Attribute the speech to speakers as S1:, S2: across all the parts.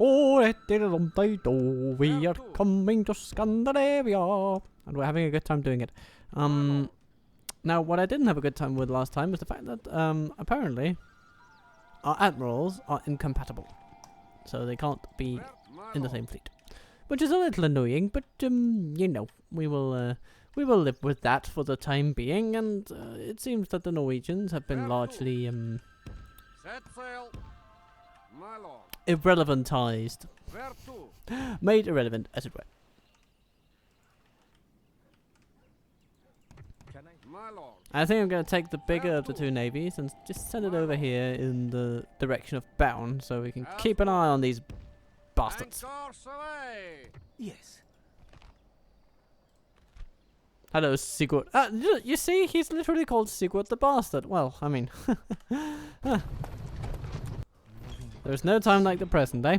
S1: Oh, we are coming to Scandinavia, and we're having a good time doing it. Now what I didn't have a good time with last time was the fact that apparently our admirals are incompatible, so they can't be in the same fleet, which is a little annoying. But you know, we will live with that for the time being, and it seems that the Norwegians have been largely
S2: Set sail, my lord.
S1: irrelevantized,
S2: Where to?
S1: made irrelevant, as it were.
S2: My lord.
S1: I think I'm going to take the bigger of the two navies and just send it over here in the direction of Bound, so we can keep an eye on these bastards.
S2: Anchors away.
S3: Yes.
S1: Hello, Sigurd. You see, he's literally called Sigurd the Bastard. Well, I mean, there's no time like the present, eh?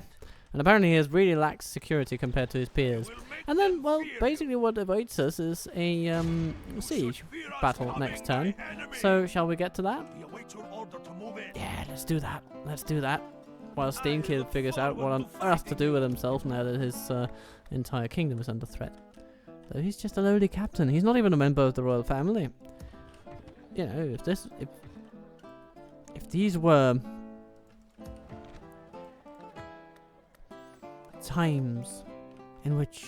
S1: And apparently he has really lax security compared to his peers. And then, well, basically what awaits us is a siege battle next turn. So, shall we get to that? Yeah, let's do that. Let's do that. While Steenkid figures out what on earth to do with himself now that his entire kingdom is under threat. Though he's just a lowly captain. He's not even a member of the royal family. You know, if these were times in which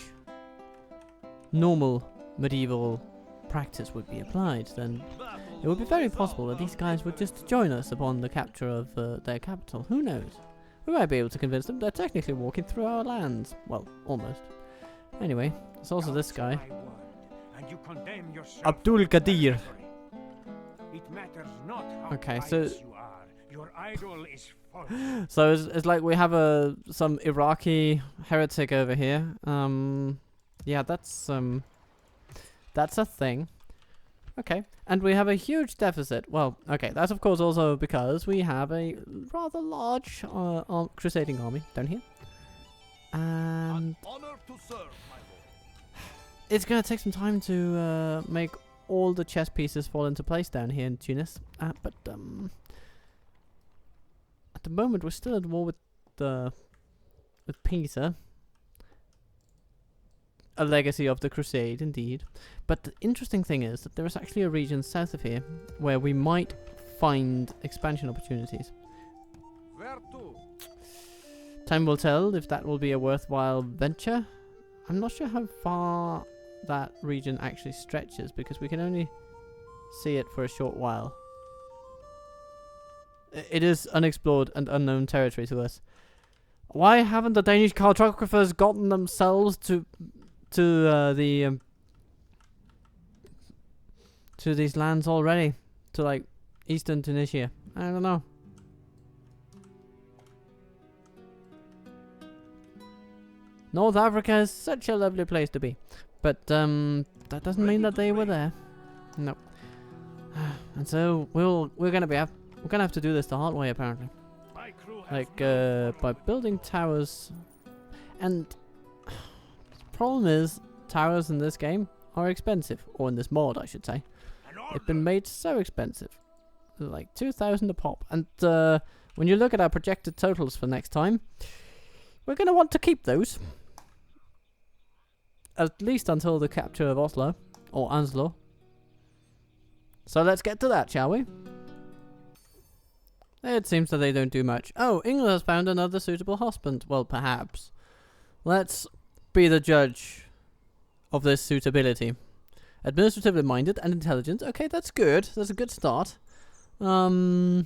S1: normal medieval practice would be applied, then it would be very possible that these guys would just join us upon the capture of their capital. Who knows? We might be able to convince them they're technically walking through our lands. Well, almost. Anyway, there's also this guy. Abdul Qadir. Okay, so so it's like we have some Iraqi heretic over here. Yeah, that's a thing. Okay, and we have a huge deficit. Well, okay, that's of course also because we have a rather large crusading army down here, and it's gonna take some time to make all the chess pieces fall into place down here in Tunis. But at the moment we're still at war with Pisa. A legacy of the Crusade, indeed. But the interesting thing is that there is actually a region south of here where we might find expansion opportunities.
S2: Where to?
S1: Time will tell if that will be a worthwhile venture. I'm not sure how far that region actually stretches because we can only see it for a short while. It is unexplored and unknown territory to us. Why haven't the Danish cartographers gotten themselves to these lands already, to like eastern Tunisia? I don't know. North Africa is such a lovely place to be, but that doesn't mean that they were there. No. And so we're gonna have to do this the hard way apparently, like by building towers. And the problem is, towers in this game are expensive, or in this mod I should say. They've been made so expensive, like 2,000 a pop. And when you look at our projected totals for next time, we're going to want to keep those, at least until the capture of Oslo, or Anslo. So let's get to that, shall we? It seems that they don't do much. Oh, England has found another suitable husband. Well, perhaps. Let's be the judge of this suitability. Administratively minded and intelligent. Okay, that's good. That's a good start. He's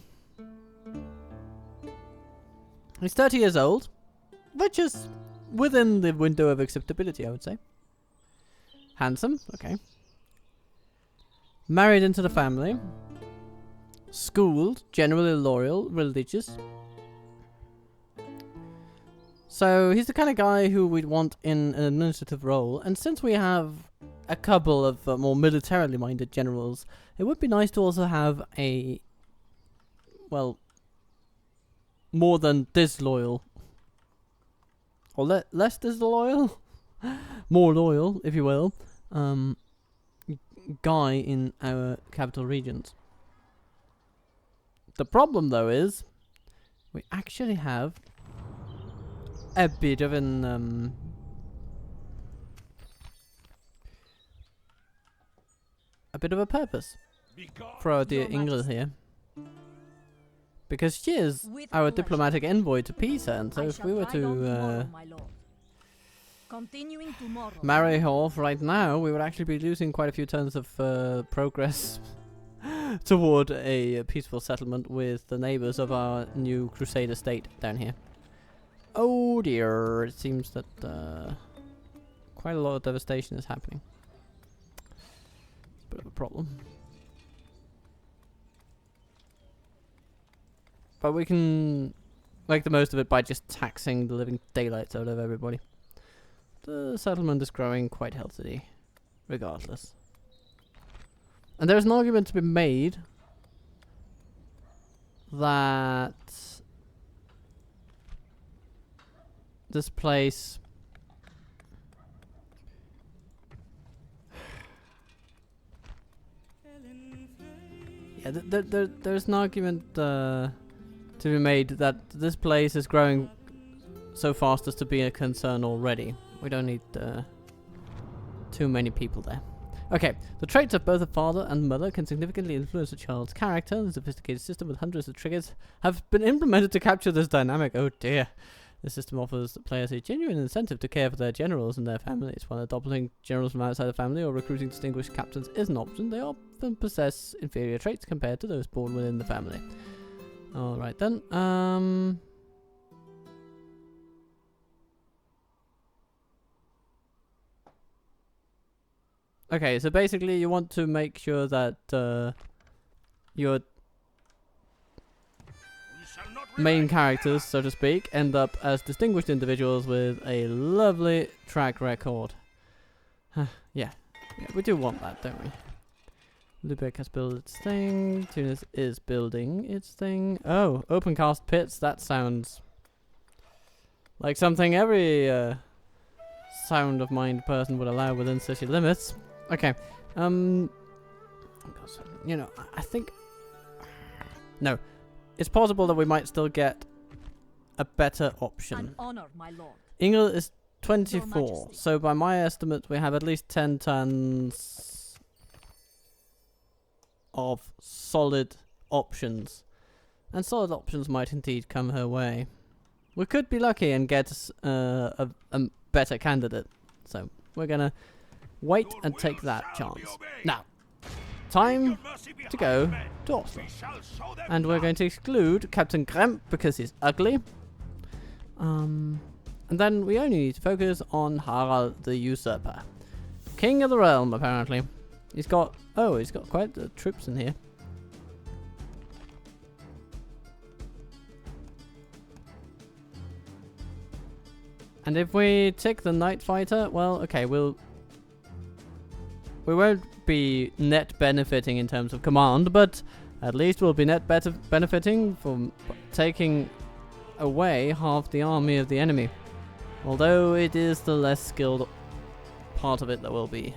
S1: 30 years old, which is within the window of acceptability, I would say. Handsome. Okay. Married into the family. Schooled, generally loyal, religious. So he's the kind of guy who we'd want in an administrative role, and since we have a couple of more militarily minded generals, it would be nice to also have a, well, more than disloyal, or less disloyal, more loyal, if you will, guy in our capital regions. The problem though is, we actually have a bit of an a bit of a purpose for our dear Ingrid here, because she is our diplomatic envoy to peace, and so if we were to marry her off right now, we would actually be losing quite a few turns of progress toward a peaceful settlement with the neighbors of our new Crusader state down here. Oh dear, it seems that quite a lot of devastation is happening. It's a bit of a problem. But we can make the most of it by just taxing the living daylights out of everybody. The settlement is growing quite healthily, regardless. And there's an argument to be made that this place yeah, there's an argument to be made that this place is growing so fast as to be a concern already. We don't need too many people there. Okay, the traits of both the father and mother can significantly influence a child's character. The sophisticated system with hundreds of triggers have been implemented to capture this dynamic. Oh dear. The system offers players a genuine incentive to care for their generals and their families. While adopting generals from outside the family or recruiting distinguished captains is an option, they often possess inferior traits compared to those born within the family. Alright then, okay, so basically you want to make sure that your main characters, so to speak, end up as distinguished individuals with a lovely track record. Yeah, we do want that, don't we? Lubeck has built its thing. Tunis is building its thing. Oh, open cast pits. That sounds like something every sound of mind person would allow within city limits. Okay. You know, I think no. It's possible that we might still get a better option.
S3: An honor, my lord.
S1: England is 24, so by my estimate we have at least 10 tons of solid options. And solid options might indeed come her way. We could be lucky and get a better candidate. So we're gonna wait and take that chance. Now, time to go to Oslo. And we're going to exclude Captain Gremp because he's ugly. And then we only need to focus on Harald the Usurper. King of the realm, apparently. He's got quite the troops in here. And if we take the Night Fighter, well, okay, we won't be net benefiting in terms of command, but at least we'll be net benefiting from taking away half the army of the enemy. Although it is the less skilled part of it that we'll be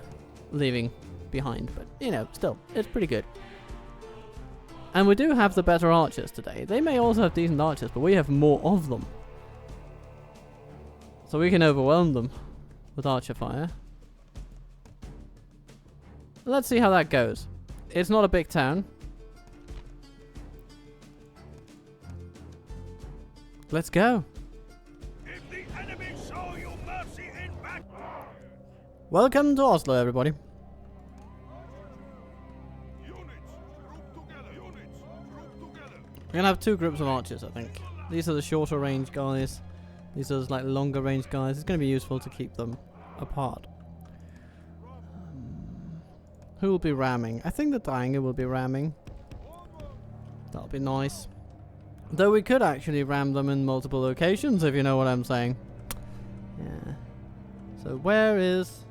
S1: leaving behind, but you know, still, it's pretty good. And we do have the better archers today. They may also have decent archers, but we have more of them. So we can overwhelm them with archer fire. Let's see how that goes. It's not a big town. Let's go.
S2: If the enemy show you mercy in battle.
S1: Welcome to Oslo, everybody. We're gonna have two groups of archers, I think. These are the shorter range guys. These are the like longer range guys. It's gonna be useful to keep them apart. Who will be ramming? I think the Daniae will be ramming. That'll be nice. Though we could actually ram them in multiple locations, if you know what I'm saying. Yeah. So where is...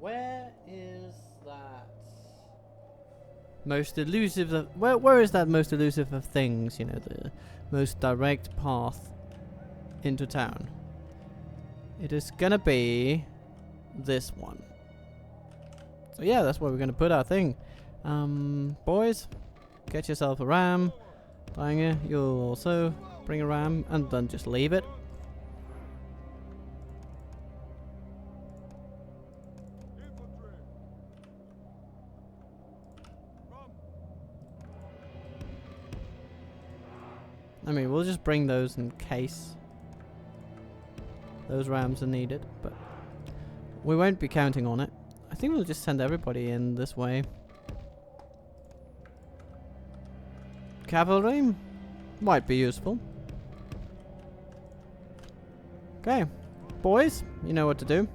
S1: Where is that most elusive of... Where is that most elusive of things? You know, the most direct path into town. It is gonna be this one. So yeah, that's where we're gonna put our thing. Boys, get yourself a ram. Daniae, you'll also bring a ram and then just leave it. I mean, we'll just bring those in case those rams are needed, but we won't be counting on it. I think we'll just send everybody in this way. Cavalry might be useful. Okay, boys, you know what to do.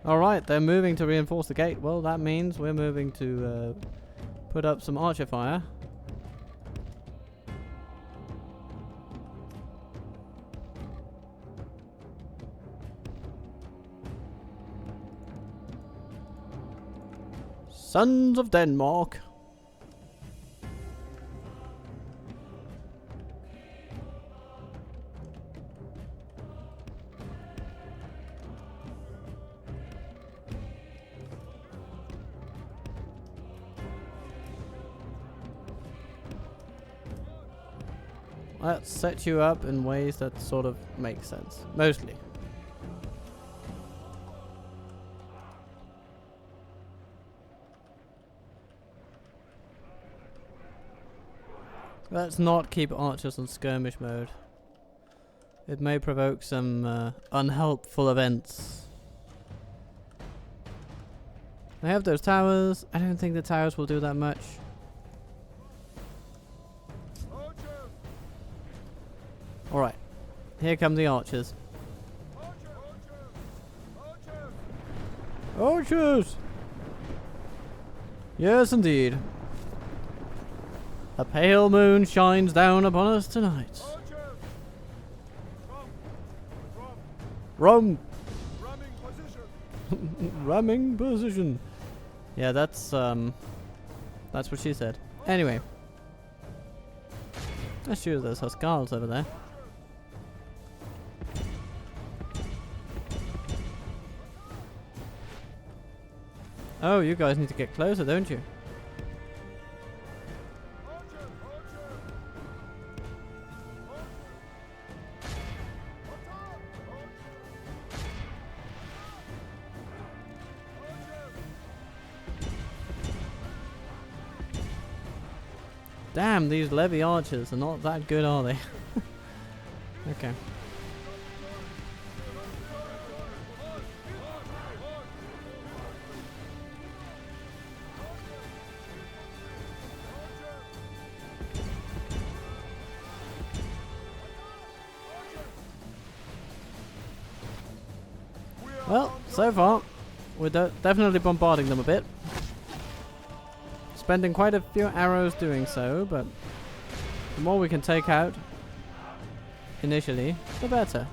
S1: Alright, they're moving to reinforce the gate. Well, that means we're moving to put up some archer fire. Sons of Denmark. Let's set you up in ways that sort of make sense. Mostly. Let's not keep archers on skirmish mode. It may provoke some unhelpful events. I have those towers. I don't think the towers will do that much. Alright. Here come the archers. Archers! Yes, indeed. A pale moon shines down upon us tonight. Rum! Ramming position. Yeah, that's what she said. Anyway. Let's shoot those Huskars over there. Oh, you guys need to get closer, don't you? Damn, these levy archers are not that good, are they? Okay. Well, so far, we're definitely bombarding them a bit. Spending quite a few arrows doing so, but the more we can take out initially, the better.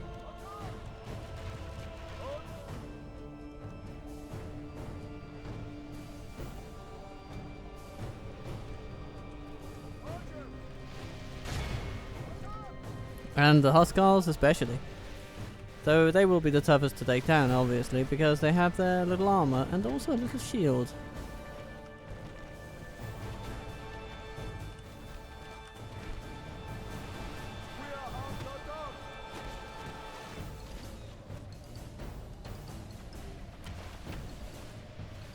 S1: And the Huskars especially. Though they will be the toughest to take down, obviously, because they have their little armor and also a little shield.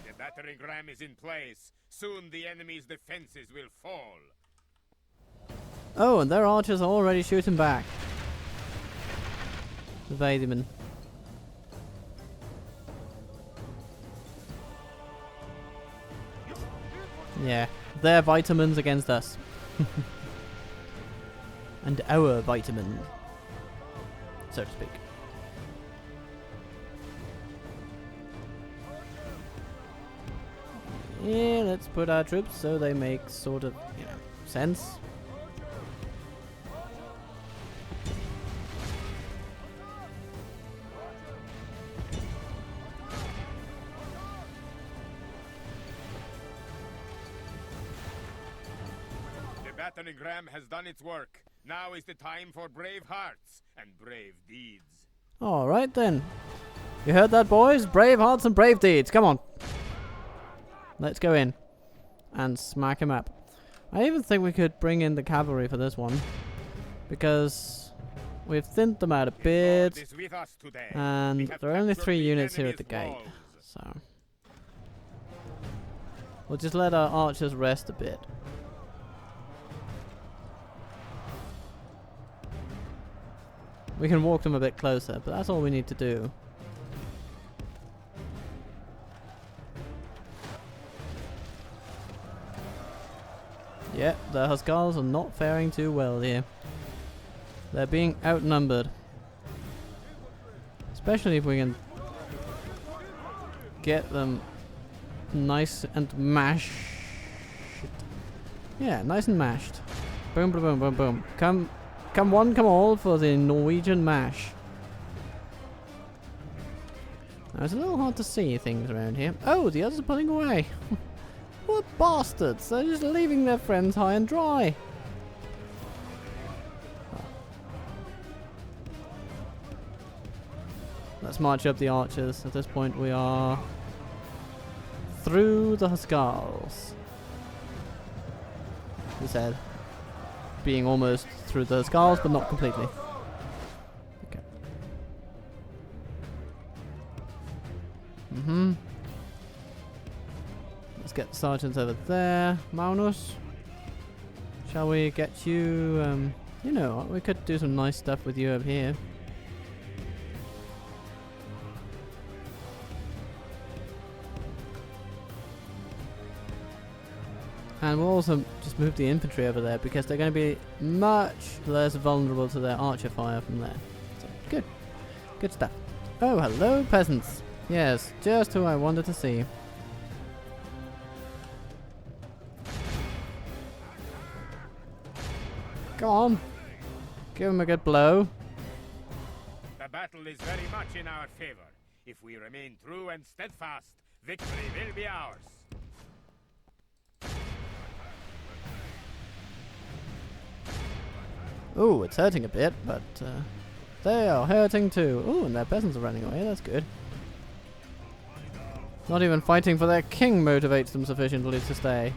S2: The battering ram is in place. Soon the enemy's defenses will fall.
S1: Oh, and their archers are already shooting back. The Beduins. Yeah, their vitamins against us. And our vitamins, so to speak. Yeah, let's put our troops so they make sort of, you know, sense.
S2: The battering ram has done its work. Now is the time for brave hearts and brave deeds.
S1: Alright then. You heard that, boys? Brave hearts and brave deeds. Come on. Let's go in. and smack him up. I even think we could bring in the cavalry for this one, because we've thinned them out a bit, and there are only 3 units here at the gate, so we'll just let our archers rest a bit. We can walk them a bit closer, but that's all we need to do. Yep, the Huskars are not faring too well here. They're being outnumbered. Especially if we can get them nice and mashed. Yeah, nice and mashed. Boom, boom, boom, boom, boom. Come one, come all for the Norwegian mash. Now it's a little hard to see things around here. Oh, the others are pulling away. What bastards! They're just leaving their friends high and dry. Let's march up the archers. At this point we are through the Huskars. He said, being almost through the Huskars, but not completely. Okay. Let's get the sergeants over there. Magnus, shall we get you? You know, we could do some nice stuff with you over here. And we'll also just move the infantry over there because they're going to be much less vulnerable to their archer fire from there. So, good. Good stuff. Oh, hello, peasants. Yes, just who I wanted to see. Go on. Give him a good blow.
S2: The battle is very much in our favor. If we remain true and steadfast, victory will be ours.
S1: Ooh, it's hurting a bit, but they are hurting too. Ooh, and their peasants are running away. That's good. Not even fighting for their king motivates them sufficiently to stay.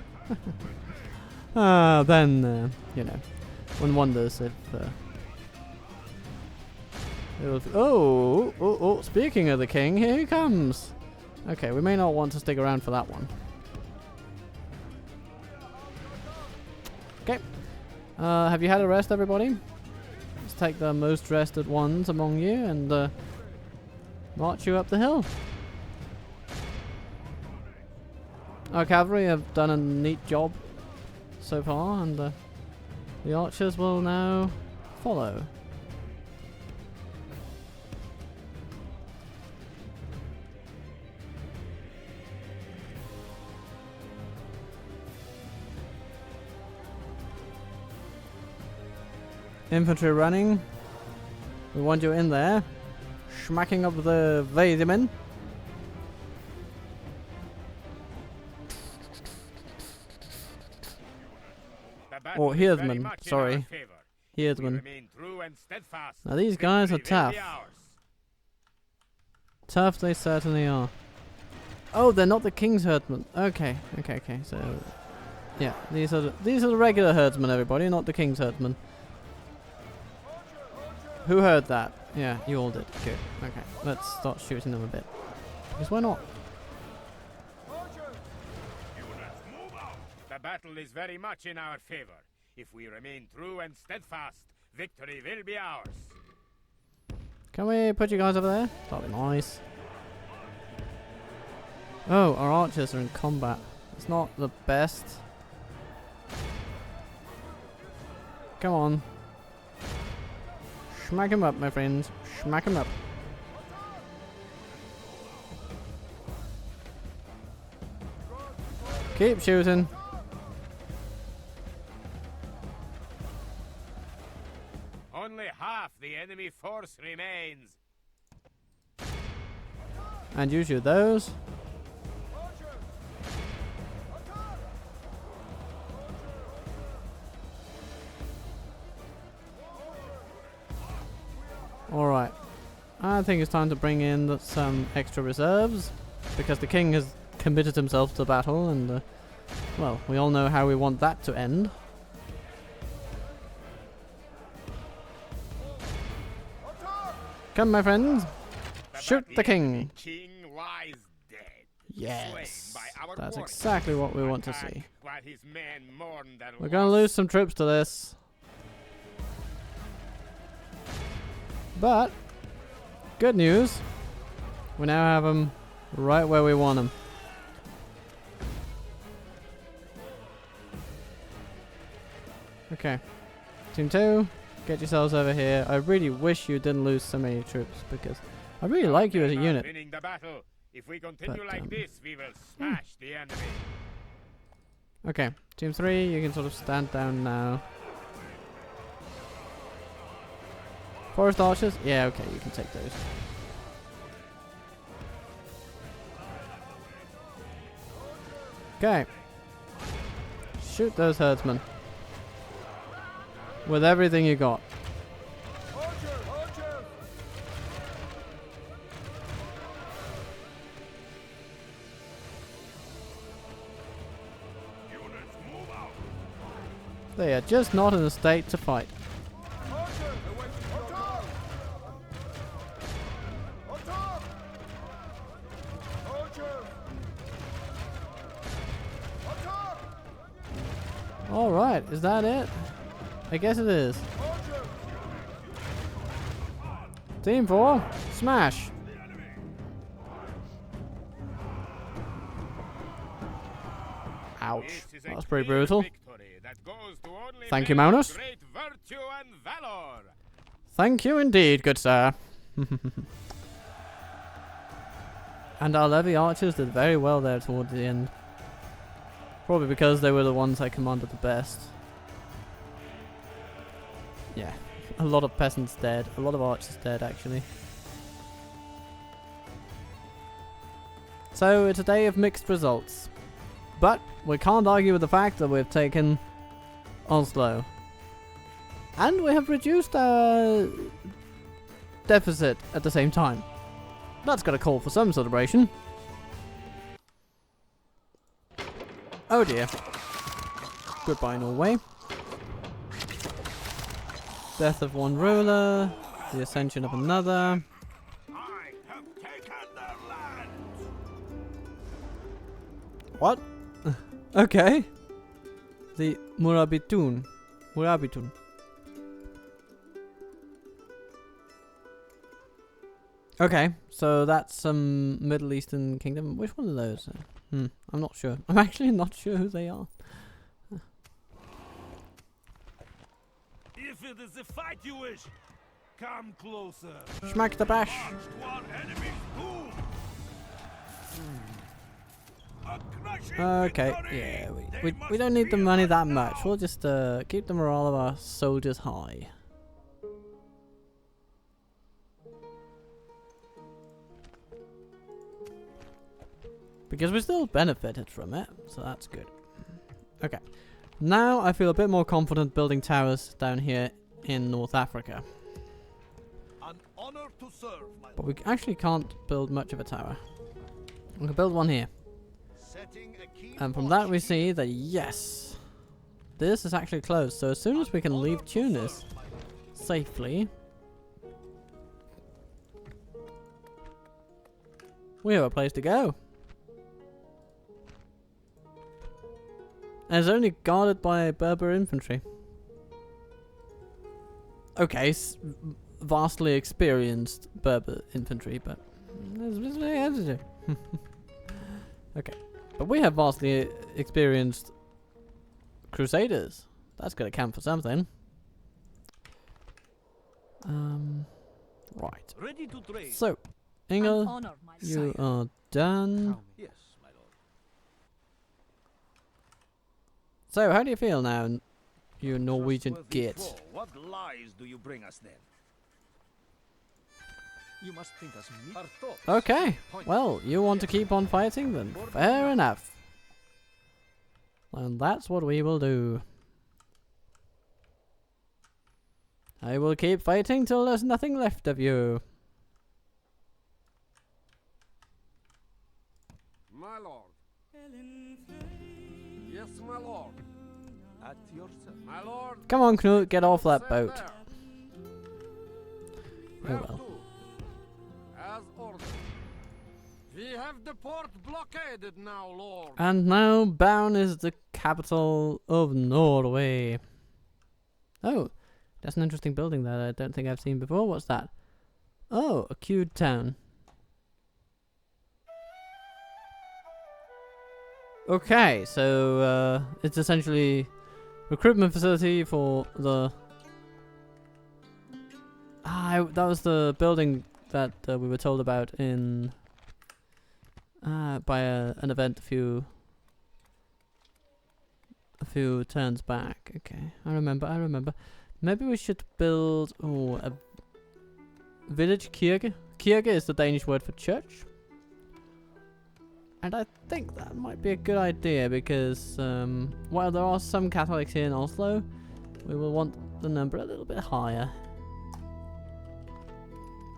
S1: Then, you know, one wonders if... Oh, speaking of the king, here he comes. Okay, we may not want to stick around for that one. Okay. Have you had a rest, everybody? Let's take the most rested ones among you and march you up the hill. Our cavalry have done a neat job so far, and the archers will now follow. Infantry running. We want you in there. Smacking up the Beduins. Or herdsmen, sorry. Herdsmen. Now these guys are tough. Tough they certainly are. Oh, they're not the king's herdsmen. Okay. So yeah, these are the regular herdsmen, everybody, not the king's herdsmen. Who heard that? Yeah, you all did. Good. Okay, let's start shooting them a bit. Because why not?
S2: The battle is very much in our favor. If we remain true and steadfast, victory will be ours.
S1: Can we put you guys over there? That'd be nice. Oh, our archers are in combat. It's not the best. Come on. Smack him up, my friends. Smack him up. Keep shooting.
S2: Only half the enemy force remains.
S1: And you shoot those. Alright, I think it's time to bring in some extra reserves, because the king has committed himself to battle and Well, we all know how we want that to end. Come, my friends. Shoot the king.
S2: King lies dead.
S1: Yes.
S2: Slain by our
S1: That's
S2: warriors.
S1: exactly what we want to
S2: Attack
S1: see.
S2: while his men mourn their
S1: We're going to
S2: loss.
S1: lose some troops to this. But, good news. We now have them right where we want them. Okay. Team 2, get yourselves over here. I really wish you didn't lose so many troops because I really like you as a
S2: They're not
S1: unit.
S2: winning the battle. If we continue
S1: But,
S2: like this, we will smash the enemy.
S1: Okay, Team 3, you can sort of stand down now. Forest archers? Yeah, okay, you can take those. Okay. Shoot those herdsmen. With everything you got. They are just not in a state to fight. Alright, is that it? I guess it is. Team 4, smash! Ouch,
S2: This is a
S1: that was pretty
S2: clear
S1: brutal.
S2: victory that goes to only
S1: Thank you,
S2: men of
S1: Magnus.
S2: Great virtue and valor.
S1: Thank you indeed, good sir. And our levy archers did very well there towards the end. Probably because they were the ones I commanded the best. Yeah, a lot of peasants dead, a lot of archers dead actually. So it's a day of mixed results. But we can't argue with the fact that we've taken Oslo. And we have reduced our deficit at the same time. That's got to call for some celebration. Oh dear. Goodbye, Norway. Death of one ruler, the ascension of another.
S2: I have taken their land.
S1: What? Okay. The Murabitun. Murabitun. Okay, so that's some Middle Eastern kingdom. Which one of those? I'm not sure. I'm actually not sure who they are.
S3: If it is a fight you wish, come closer.
S1: Smack the bash.
S3: One enemy's doom. A crushing
S1: Okay,
S3: victory.
S1: yeah,
S3: They
S1: we don't
S3: must
S1: need the money that
S3: realize
S1: much.
S3: now.
S1: We'll just keep the morale of our soldiers high. Because we still benefited from it, so that's good. Okay, now I feel a bit more confident building towers down here in North Africa.
S3: An honor to serve, my
S1: But we actually can't build much of a tower. We can build one here.
S3: setting a key
S1: And from
S3: watch
S1: that we see that yes, this is actually closed. So as soon as we can leave Tunis safely, we have a place to go. And it's only guarded by Berber infantry. Okay, vastly experienced Berber infantry, but okay. But we have vastly experienced Crusaders. That's gonna count for something. Right.
S3: ready to trade.
S1: So,
S4: An
S1: Inga,
S4: honor, my
S1: you
S4: sire.
S1: are done.
S3: Yes, my lord.
S1: So, how do you feel now, you Norwegian
S3: Trustworthy
S1: git?
S3: foe, what lies do you bring us then? You must think us meat. Our thoughts.
S1: Okay, well, you want to keep on fighting then? Fair enough. And that's what we will do. I will keep fighting till there's nothing left of you.
S5: My lord. Yes,
S4: my lord. At your service. My lord.
S1: Come on, Knut, get off that boat.
S4: There.
S1: Oh
S4: Where
S1: well.
S4: to? As ordered. We have the port blockaded now, lord.
S1: And now Baun is the capital of Norway. Oh, that's an interesting building that I don't think I've seen before. What's that? Oh, a cute town. Okay, so it's essentially recruitment facility for the... that was the building that we were told about in... by an event a few turns back. Okay, I remember. Maybe we should build a village kirke. Kirke is the Danish word for church. And I think that might be a good idea because while there are some Catholics here in Oslo, we will want the number a little bit higher.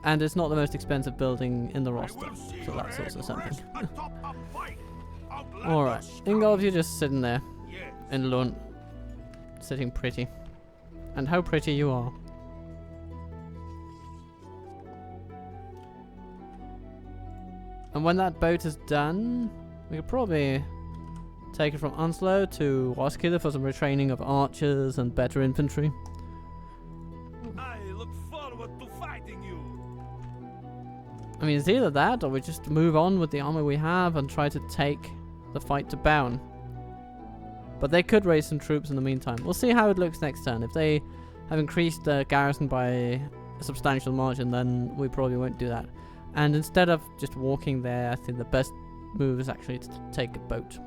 S1: And it's not the most expensive building in the roster, so that's also something. Alright, Ingolf, you're just sitting there in Lund, sitting pretty. And how pretty you are. And when that boat is done, we could probably take it from Oslo to Roskilde for some retraining of archers and better infantry.
S3: I look forward to fighting you.
S1: I mean, it's either that or we just move on with the army we have and try to take the fight to Baun. But they could raise some troops in the meantime. We'll see how it looks next turn. If they have increased the garrison by a substantial margin, then we probably won't do that. And instead of just walking there, I think the best move is actually to take a boat.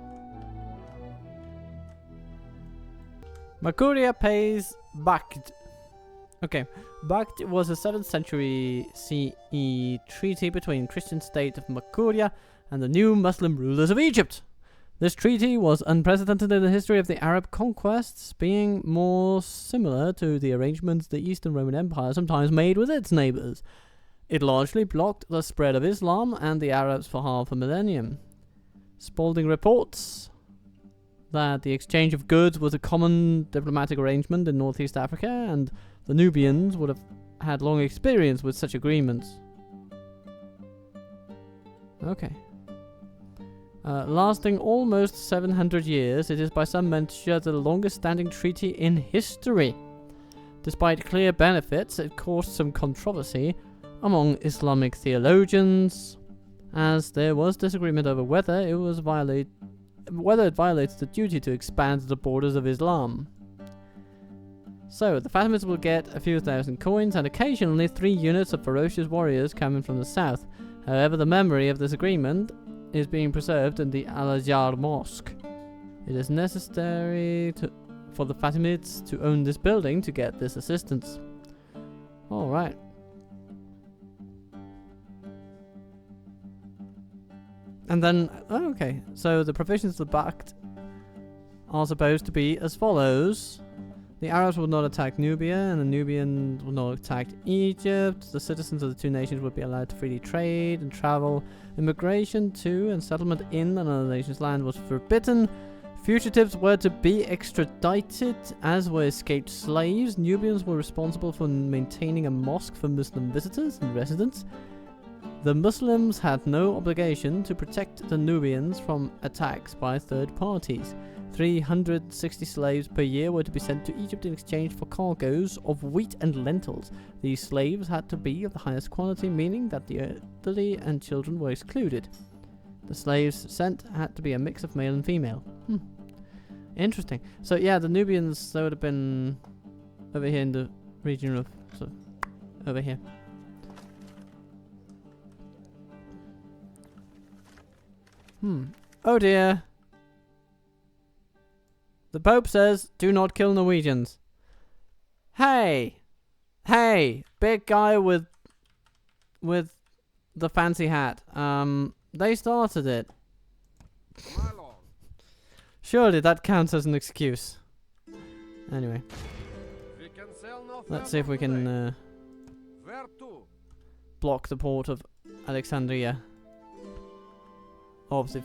S1: Makuria pays Bakht. Okay, Bakht was a 7th century CE treaty between Christian state of Makuria and the new Muslim rulers of Egypt. This treaty was unprecedented in the history of the Arab conquests, being more similar to the arrangements the Eastern Roman Empire sometimes made with its neighbours. It largely blocked the spread of Islam and the Arabs for half a millennium. Spalding reports that the exchange of goods was a common diplomatic arrangement in Northeast Africa, and the Nubians would have had long experience with such agreements. Okay. Lasting almost 700 years, it is by some measure the longest standing treaty in history. Despite clear benefits, it caused some controversy among Islamic theologians, as there was disagreement over whether it violated the duty to expand the borders of Islam. So, the Fatimids will get a few thousand coins and occasionally 3 units of ferocious warriors coming from the south. However, the memory of this agreement is being preserved in the Al-Azhar Mosque. It is necessary for the Fatimids to own this building to get this assistance. Alright. And then, okay, so the provisions of the Bakht are supposed to be as follows. The Arabs will not attack Nubia, and the Nubians will not attack Egypt. The citizens of the two nations would be allowed to freely trade and travel. Immigration to and settlement in another nation's land was forbidden. Fugitives were to be extradited, as were escaped slaves. Nubians were responsible for maintaining a mosque for Muslim visitors and residents. The Muslims had no obligation to protect the Nubians from attacks by third parties. 360 slaves per year were to be sent to Egypt in exchange for cargoes of wheat and lentils. These slaves had to be of the highest quality, meaning that the elderly and children were excluded. The slaves sent had to be a mix of male and female. Interesting. So yeah, the Nubians, they would have been over here in the region of, so over here. Oh dear. The Pope says, do not kill Norwegians. Hey! Hey! Big guy with the fancy hat. They started it.
S4: My lord.
S1: Surely that counts as an excuse. Anyway.
S4: We can sail no
S1: Let's see if we can
S4: Where to?
S1: block the port of Alexandria. Obviously,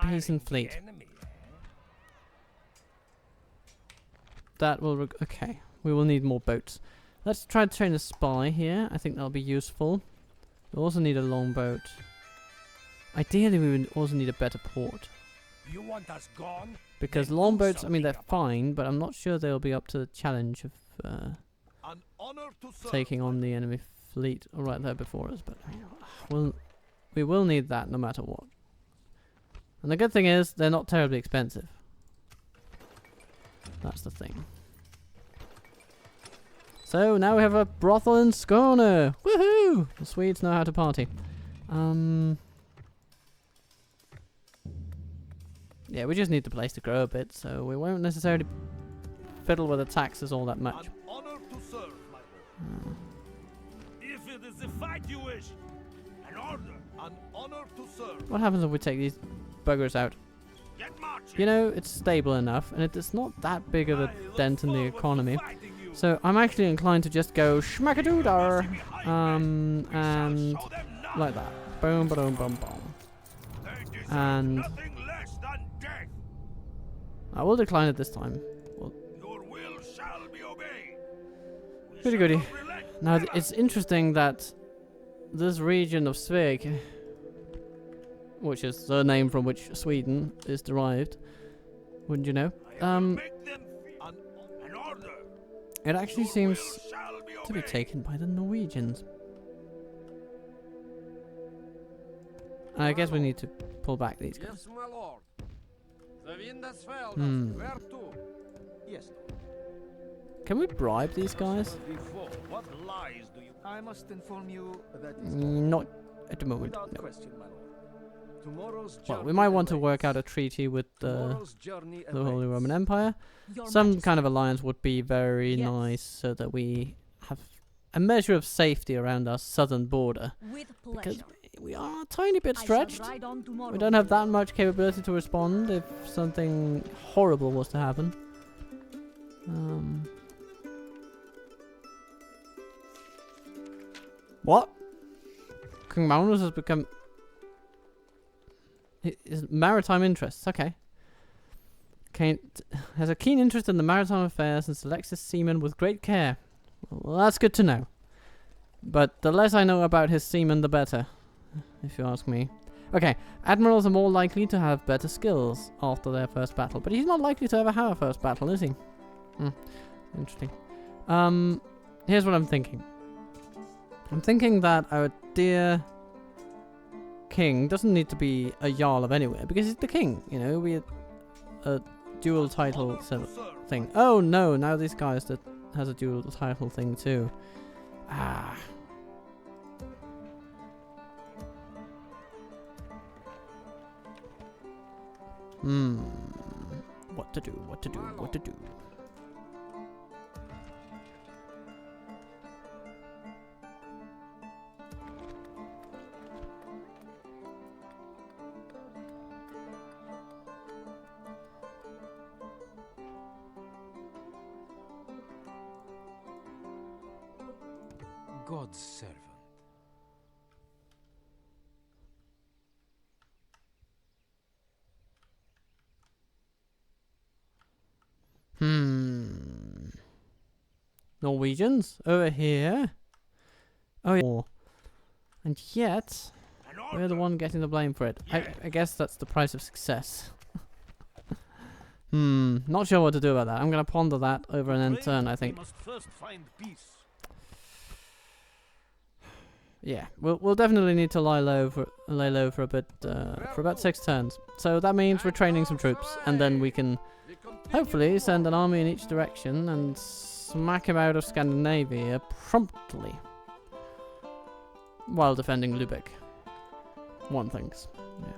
S1: Peace and fleet. That will... okay. We will need more boats. Let's try to train a spy here. I think that'll be useful. We also need a longboat. Ideally, we would also need a better port.
S3: You want us gone?
S1: Because
S3: Then do
S1: longboats, I mean, they're
S3: something about
S1: fine, but I'm not sure they'll be up to the challenge of
S3: An honor to serve,
S1: taking on the enemy fleet right there before us. But we will need that no matter what. And the good thing is, they're not terribly expensive. That's the thing. So now we have a brothel and schooner. Woohoo! The Swedes know how to party. Yeah, we just need the place to grow a bit, so we won't necessarily fiddle with the taxes all that much.
S3: An honor to serve, my lord. If it is the fight you wish, an order. An honor to serve.
S1: What happens if we take these buggers out?
S3: Get marching.
S1: You know, it's stable enough, and it's not that big of a dent in the economy. So I'm actually inclined to just go schmackadoodar, and like that. Boom, boom, boom, boom. And I will decline it this time.
S3: Your will shall be obeyed.
S1: Goody goody. Now it's interesting that this region of Sveg, which is the name from which Sweden is derived, wouldn't you know? It actually seems to be taken by the Norwegians. And I guess we need to pull back these guys.
S4: Yes, my lord. The wind has failed
S1: Hmm.
S4: us. Where to?
S3: Yes.
S1: Can we bribe these guys?
S3: What lies do you?
S5: I must inform you that is
S1: Not at the moment.
S5: without
S1: No.
S5: question, my lord. Tomorrow's
S1: Well, we
S5: journey
S1: might want to work
S5: awaits.
S1: out a treaty with
S5: Tomorrow's journey
S1: the Holy
S5: awaits.
S1: Roman Empire.
S6: Your
S1: Some
S6: Majesty.
S1: kind of alliance would be very
S6: Yes.
S1: nice, so that we have a measure of safety around our southern border.
S6: With
S1: Because
S6: pleasure.
S1: we are a tiny bit
S6: I shall
S1: stretched.
S6: ride on tomorrow.
S1: We don't have that much capability to respond if something horrible was to happen. What? King Magnus has become... His maritime interests, okay. Has a keen interest in the maritime affairs and selects his seamen with great care. Well, that's good to know. But the less I know about his seamen, the better, if you ask me. Okay, admirals are more likely to have better skills after their first battle, but he's not likely to ever have a first battle, is he? Interesting. Here's what I'm thinking. I'm thinking that our dear king doesn't need to be a jarl of anywhere, because he's the king, you know, we a dual title sort of thing. Oh no, now this guy has a dual title thing too. Ah. What to do, what to do, what to do.
S5: God's servant.
S1: Norwegians over here. Oh yeah. And yet we're the one getting the blame for it. I guess that's the price of success. Not sure what to do about that. I'm gonna ponder that over an end turn, I think.
S3: We must first find peace.
S1: Yeah, we'll definitely need to lay low for a bit, for about 6 turns. So that means we're training some troops, and then we can hopefully send an army in each direction and smack him out of Scandinavia promptly, while defending Lübeck. One thinks, yeah.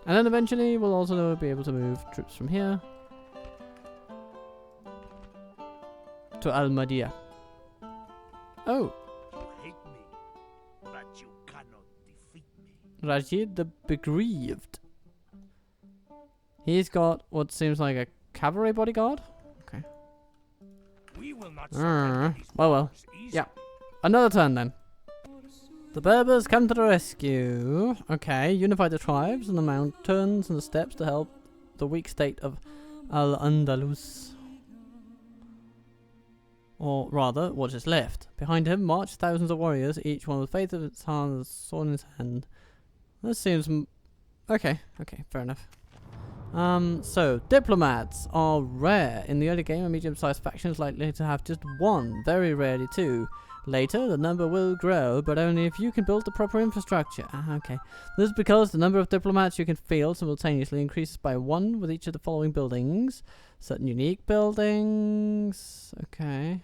S1: And then eventually we'll also be able to move troops from here to Almadia. Oh.
S3: You hate me, but you cannot defeat me.
S1: Rajid the Begrieved. He's got what seems like a cavalry bodyguard. Okay.
S3: We will not surrender these
S1: Well.
S3: borders easily.
S1: Yeah. Another turn then. The Berbers come to the rescue. Okay, unify the tribes and the mountains and the steppes to help the weak state of Al-Andalus. Or rather, what is left. Behind him march thousands of warriors, each one with faith of its hand and a sword in his hand. This seems... okay, fair enough. So, diplomats are rare. In the early game, a medium-sized faction is likely to have just one, very rarely two. Later, the number will grow, but only if you can build the proper infrastructure. Okay. This is because the number of diplomats you can field simultaneously increases by 1 with each of the following buildings. Certain unique buildings. Okay.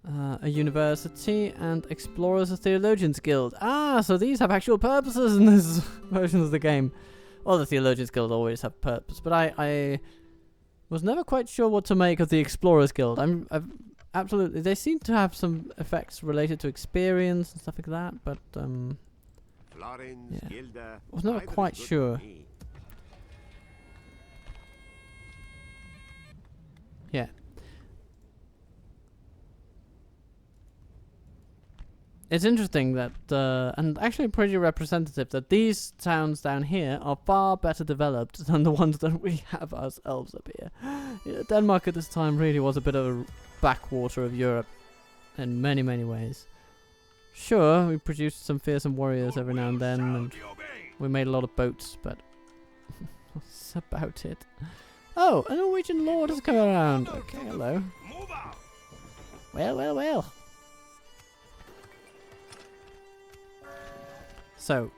S1: A university and explorers of theologians guild. Ah, so these have actual purposes in this version of the game. Well, the theologians guild always have purpose, but I was never quite sure what to make of the explorers guild. Absolutely, they seem to have some effects related to experience and stuff like that, but yeah, I was never quite sure. Yeah. It's interesting that, and actually pretty representative, that these towns down here are far better developed than the ones that we have ourselves up here. Yeah, Denmark at this time really was a bit of a backwater of Europe in many, many ways. Sure, we produced some fearsome warriors every now and then, and we made a lot of boats, but that's about it. Oh, a Norwegian lord has come around. Okay, hello. Well. So,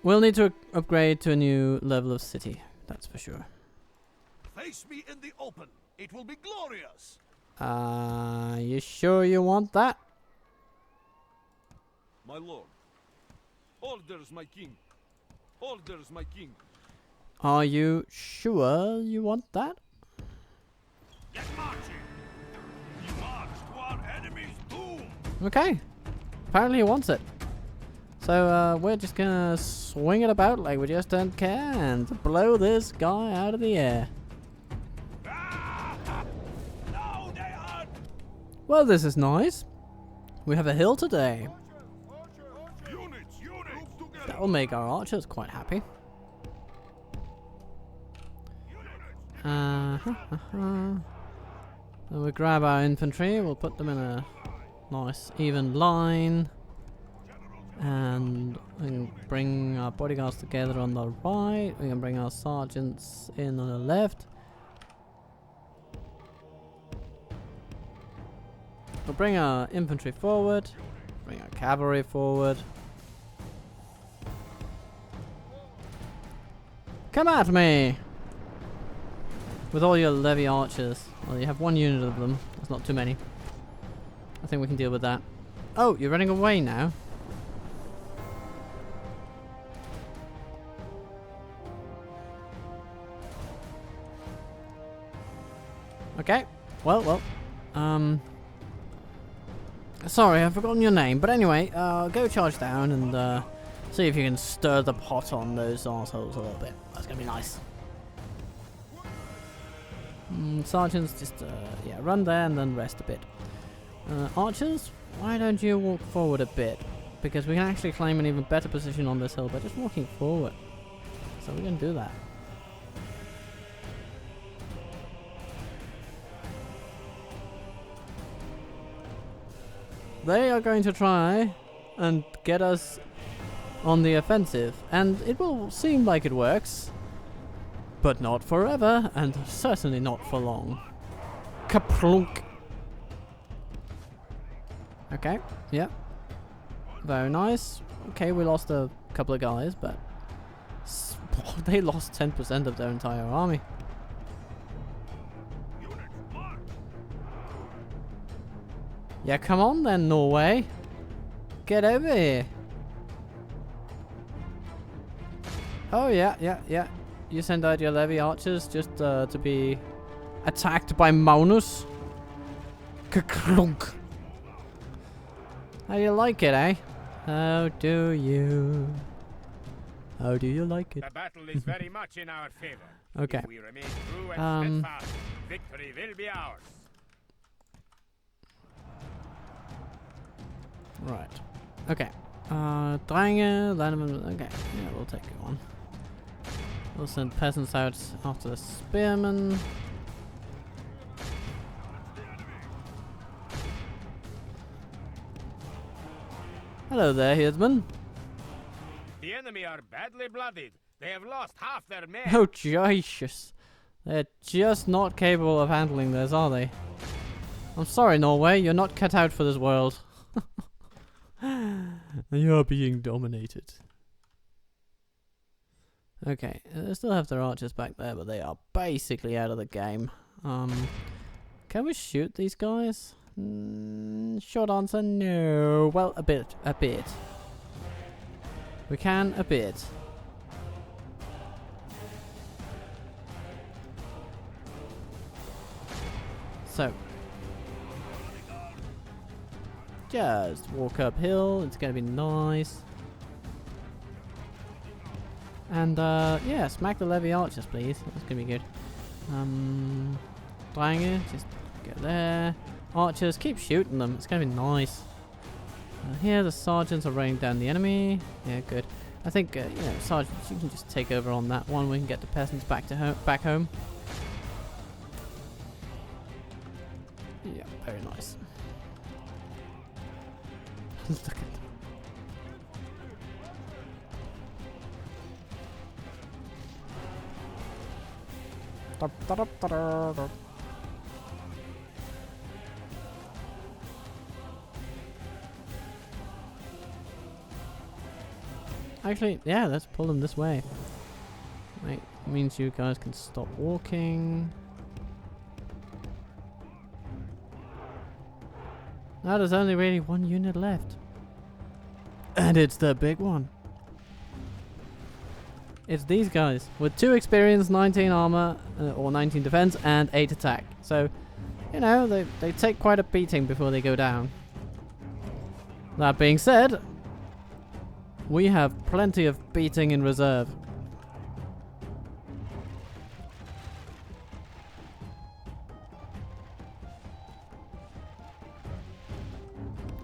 S1: we'll need to upgrade to a new level of city, that's for sure.
S3: Face me in the open. It will be glorious.
S1: You sure you want that?
S3: My lord. Orders, my king. Orders, my king.
S1: Are you sure you want that?
S3: Get marching. We march to our enemy's doom.
S1: Okay. Apparently he wants it. So, we're just gonna swing it about like we just don't care and blow this guy out of the air.
S3: No, they are.
S1: Well, this is nice. We have a hill today.
S3: Units.
S1: That will make our archers quite happy. Then we grab our infantry, we'll put them in a nice even line. And we can bring our bodyguards together on the right. We can bring our sergeants in on the left. We'll bring our infantry forward. Bring our cavalry forward. Come at me! With all your levy archers. Well, you have one unit of them. That's not too many. I think we can deal with that. Oh, you're running away now? Okay, well, sorry, I've forgotten your name, but anyway, go charge down and, see if you can stir the pot on those arseholes a little bit. That's gonna be nice. Sergeants, just, yeah, run there and then rest a bit. Archers, why don't you walk forward a bit? Because we can actually claim an even better position on this hill by just walking forward. So we're gonna do that. They are going to try and get us on the offensive, and it will seem like it works, but not forever, and certainly not for long. Kaplunk. Okay, yeah. Very nice. Okay, we lost a couple of guys, but they lost 10% of their entire army. Yeah, come on then, Norway. Get over here. Oh, yeah. You send out your levy archers just to be attacked by Magnus. Ka-clunk. How do you like it, eh? How do you? How do you like it?
S2: The battle is very much in our favor.
S1: Okay.
S2: If we remain true and steadfast, victory will be ours.
S1: Right. Okay. Daniae, Regnum. Okay, yeah, we'll take it on. We'll send peasants out after the spearmen. Hello there, herdsman.
S2: The enemy are badly blooded. They have lost half their men.
S1: Oh, Jesus. They're just not capable of handling this, are they? I'm sorry, Norway. You're not cut out for this world. You're being dominated. Okay, they still have their archers back there, but they are basically out of the game. Can we shoot these guys? Short answer, no. Well, a bit. We can a bit. So, just walk uphill. It's gonna be nice. And yeah, smack the levy archers, please. That's gonna be good. Daniae, just go there. Archers, keep shooting them. It's gonna be nice. Here, the sergeants are raining down the enemy. Yeah, good. I think you know, sergeants, you can just take over on that one. We can get the peasants back to back home. Yeah, very nice. Look at them. Actually, yeah, let's pull them this way. Right, means you guys can stop walking. Now there's only really one unit left. And it's the big one. It's these guys with 2 experience, 19 armor, or 19 defense, and 8 attack. So, you know, they take quite a beating before they go down. That being said, we have plenty of beating in reserve.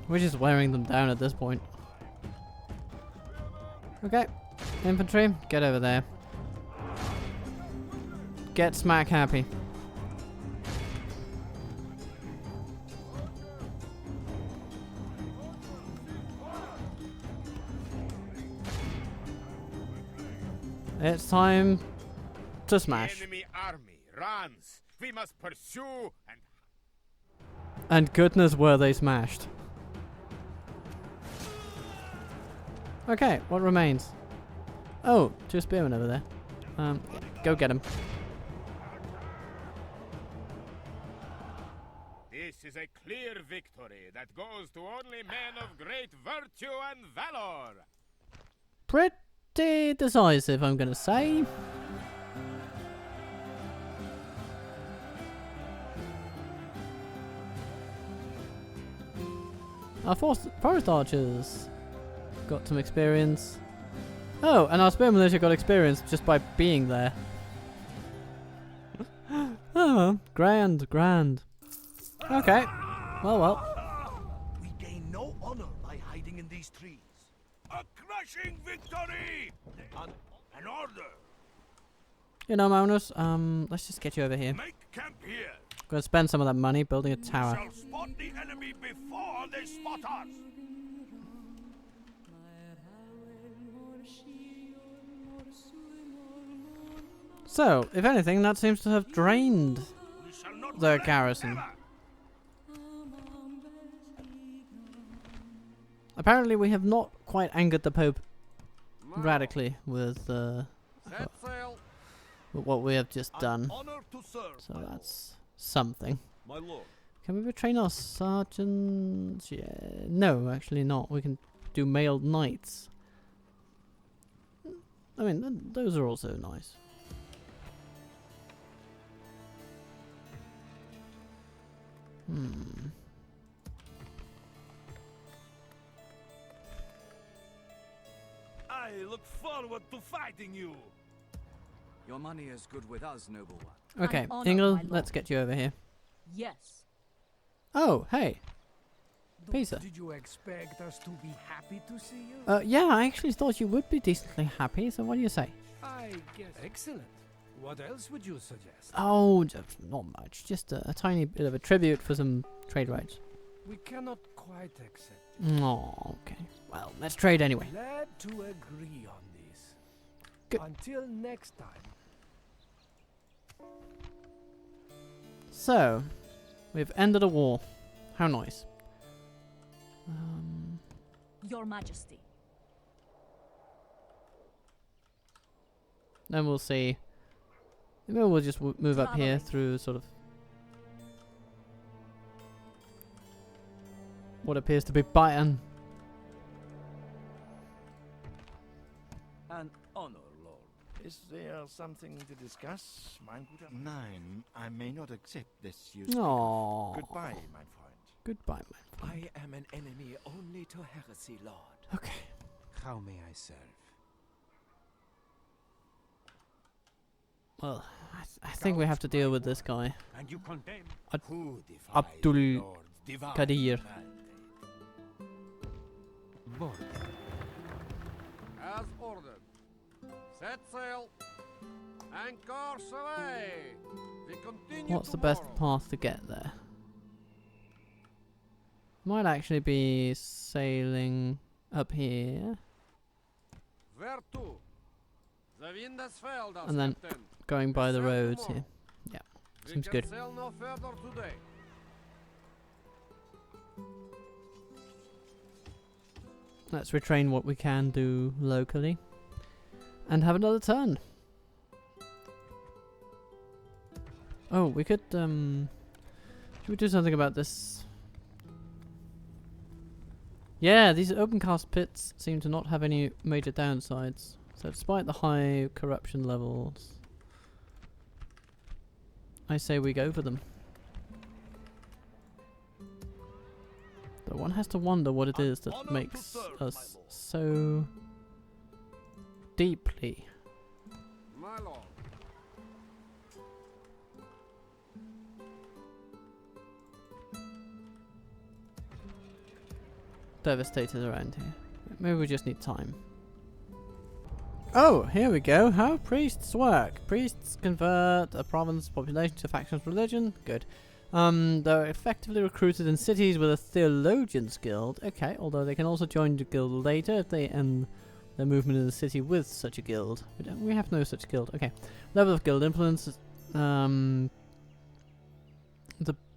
S1: We're just wearing them down at this point. Okay, infantry, get over there. Get smack happy. It's time to smash.
S2: The enemy army runs. We must pursue
S1: And goodness were they smashed. Okay, what remains? Oh, 2 spearmen over there. Yeah, go get them.
S2: This is a clear victory that goes to only men of great virtue and valor.
S1: Pretty decisive, I'm gonna say. Our forest archers got some experience. Oh, and our spear militia got experience just by being there. Oh, grand. Okay. Well.
S3: We gain no honor by hiding in these trees. A crushing victory! An order!
S1: You know, Magnus, let's just get you over here.
S3: Make camp here.
S1: Gonna spend some of that money building a tower.
S3: We shall spot the enemy before they spot us.
S1: So, if anything, that seems to have drained
S3: We shall not
S1: the
S3: relent
S1: garrison.
S3: ever.
S1: Apparently, we have not quite angered the Pope radically with
S4: Set sail.
S1: what we have just
S3: An
S1: done.
S3: honor to serve,
S1: So
S3: my lord.
S1: that's something.
S3: My lord.
S1: Can we retrain our sergeants? Yeah. No, actually not. We can do mailed knights. I mean, those are also nice.
S3: I look forward to fighting you.
S5: Your money is good with us, noble one.
S1: Okay,
S6: honoured, my
S1: Ingle,
S6: lord.
S1: let's get you over here.
S6: Yes.
S1: Oh, hey. Pizza.
S3: Did you expect us to be happy to see you?
S1: Yeah, I actually thought you would be decently happy, so what do you say?
S3: I guess. Excellent. What else would you suggest?
S1: Oh, just not much. Just a tiny bit of a tribute for some trade rights.
S3: We cannot quite accept.
S1: Oh, okay. Well, let's trade anyway.
S3: Glad to agree on this.
S1: Good.
S3: Until next time.
S1: So, we've ended a war. How nice.
S6: Your Majesty.
S1: Then we'll see. Maybe we'll just move up here through sort of what appears to be Bayern.
S5: An honor, Lord.
S7: Is there something to discuss, mein Guter?
S8: Nein, I may not accept this use.
S1: Aww.
S7: Goodbye, mein Freund.
S1: Goodbye, man.
S9: I am an enemy only to heresy, Lord.
S1: Okay.
S9: How may I serve?
S1: Well, I think we have to deal with this guy.
S2: And you condemn
S7: Who defies
S1: Abdul
S7: the Lord's divine
S1: Kadir.
S7: mandate?
S4: As ordered. Set sail. And course away. We continue
S1: What's the best
S4: tomorrow.
S1: path to get there? Might actually be sailing up here
S4: Where to? The wind has failed us,
S1: and then
S4: Captain.
S1: going by the
S4: Sail
S1: roads
S4: tomorrow.
S1: here. Yeah,
S4: We
S1: seems
S4: can
S1: good.
S4: sail no further today.
S1: Let's retrain what we can do locally and have another turn. Oh, we could should we do something about this? Yeah, these open cast pits seem to not have any major downsides. So despite the high corruption levels, I say we go for them. But one has to wonder what it is that makes us so deeply
S4: My lord.
S1: devastated around here. Maybe we just need time. Oh, here we go. How priests work. Priests convert a province's population to faction's religion. Good. They're effectively recruited in cities with a theologian's guild. Okay, although they can also join the guild later if they end their movement in the city with such a guild. We have no such guild. Okay. Level of guild influence. The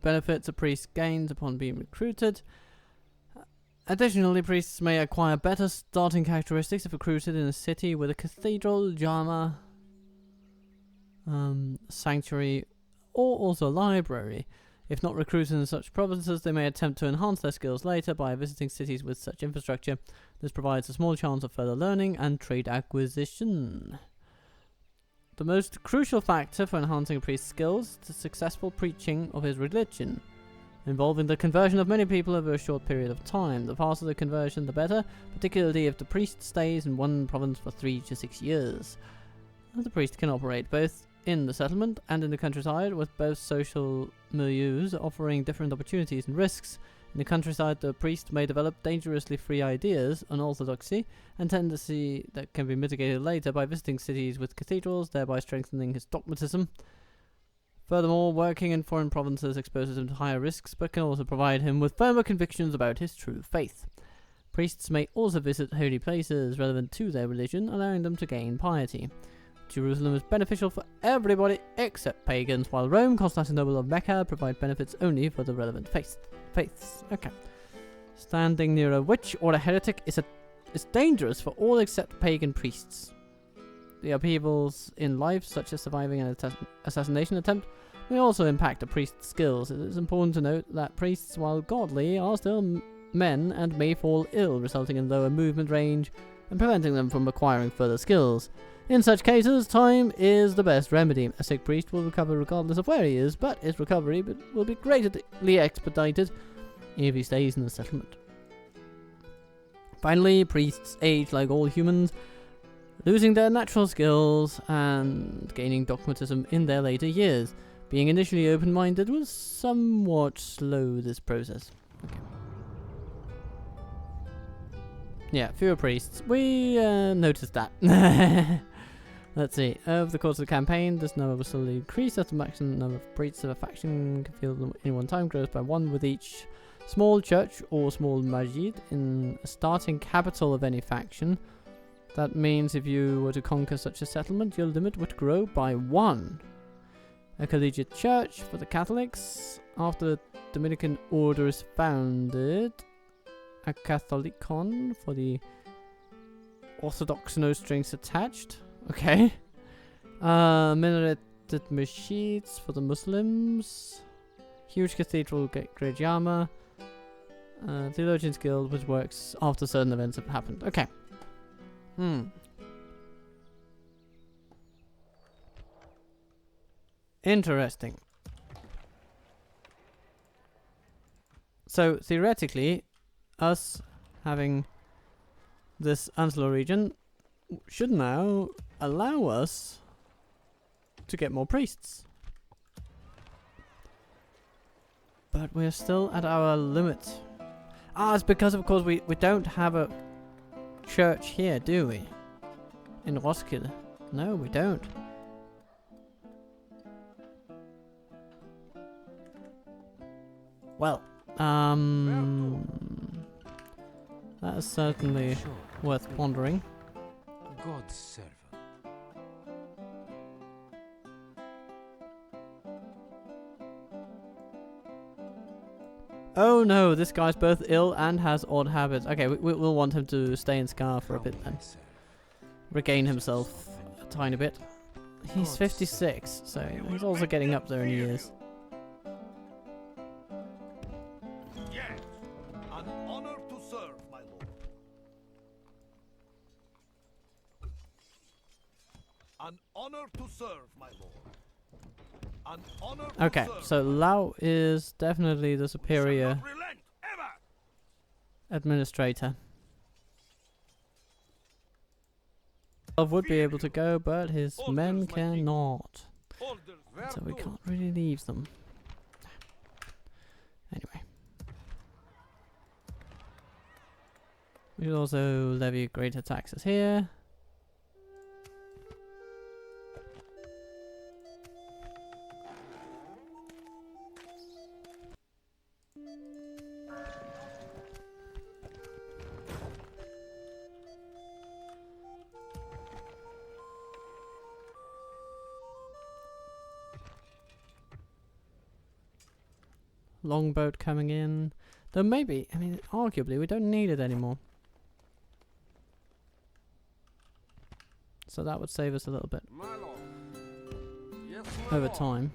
S1: benefits a priest gains upon being recruited. Additionally, priests may acquire better starting characteristics if recruited in a city with a cathedral, jama, sanctuary, or also a library. If not recruited in such provinces, they may attempt to enhance their skills later by visiting cities with such infrastructure. This provides a small chance of further learning and trade acquisition. The most crucial factor for enhancing a priest's skills is the successful preaching of his religion, involving the conversion of many people over a short period of time. The faster the conversion, the better, particularly if the priest stays in one province for 3 to 6 years. The priest can operate both in the settlement and in the countryside, with both social milieus offering different opportunities and risks. In the countryside, the priest may develop dangerously free ideas, unorthodoxy, and tendency that can be mitigated later by visiting cities with cathedrals, thereby strengthening his dogmatism. Furthermore, working in foreign provinces exposes him to higher risks, but can also provide him with firmer convictions about his true faith. Priests may also visit holy places relevant to their religion, allowing them to gain piety. Jerusalem is beneficial for everybody except pagans, while Rome, Constantinople, and Mecca provide benefits only for the relevant faiths. Okay. Standing near a witch or a heretic is dangerous for all except pagan priests. The upheavals in life, such as surviving an assassination attempt, may also impact a priest's skills. It is important to note that priests, while godly, are still men and may fall ill, resulting in lower movement range and preventing them from acquiring further skills. In such cases, time is the best remedy. A sick priest will recover regardless of where he is, but his recovery will be greatly expedited if he stays in the settlement. Finally, priests age like all humans, losing their natural skills and gaining dogmatism in their later years. Being initially open-minded will somewhat slow this process. Okay. Yeah, fewer priests. We noticed that. Let's see. Over the course of the campaign, this number will slowly increase as the maximum number of priests of a faction can field in one time grows by 1 with each small church or small masjid in a starting capital of any faction. That means if you were to conquer such a settlement, your limit would grow by 1. A collegiate church for the Catholics. After the Dominican order is founded, a Catholicon for the Orthodox no strings attached. Okay. Minareted masjids for the Muslims. Huge cathedral Great Yama. Theologians Guild, which works after certain events have happened. Okay. Interesting. So theoretically, us having this Anselor region should now allow us to get more priests. But we're still at our limit. Ah, it's because of course we don't have a church here, do we? In Roskilde. No, we don't. Well, that is certainly worth pondering.
S9: God's servant.
S1: Oh no, this guy's both ill and has odd habits. Okay, we'll want him to stay in Scar for a bit then. Regain himself a tiny bit. He's 56, so he's also getting up there in years.
S3: Yes, an honor to serve, my lord. An honor to serve, my lord. An honor to
S1: Okay,
S3: serve.
S1: so Lao is definitely the superior
S3: Shall not relent, ever.
S1: administrator. Would be able to go, but his men cannot.
S3: Orders,
S1: So we can't really leave them. Anyway. We should also levy greater taxes here. Longboat coming in. Though maybe, I mean, arguably, we don't need it anymore. So that would save us a little bit
S4: My lord. Yes, my
S1: over
S4: lord.
S1: time.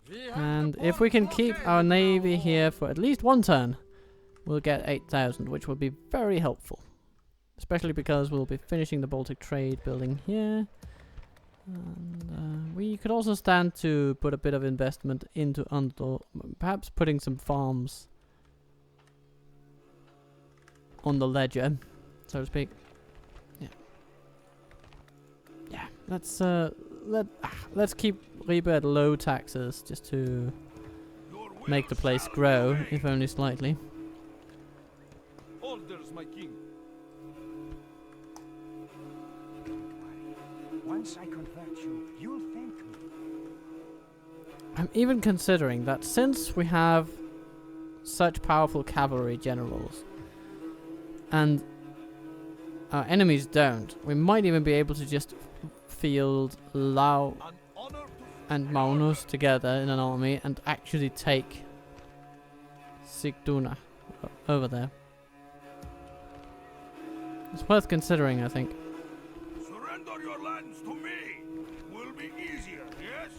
S4: We have
S1: And
S4: the
S1: if we can
S4: port
S1: keep
S4: blockaded,
S1: our
S4: my
S1: navy
S4: lord.
S1: here for at least one turn, we'll get 8,000, which will be very helpful. Especially because we'll be finishing the Baltic trade building here. And we could also stand to put a bit of investment into perhaps putting some farms on the ledger, so to speak. Yeah. Yeah. Let's keep Ribe at low taxes just to
S3: your will
S1: make the place
S3: shall be
S1: grow,
S3: obeyed.
S1: if only slightly.
S3: Orders, my king.
S9: Once I convert you, you'll thank me.
S1: I'm even considering that since we have such powerful cavalry generals and our enemies don't, we might even be able to just field Lao
S3: An honor to
S1: and Magnus together in an army and actually take Sigtuna over there. It's worth considering, I think.
S3: surrender your lands to me. Will be easier, yes?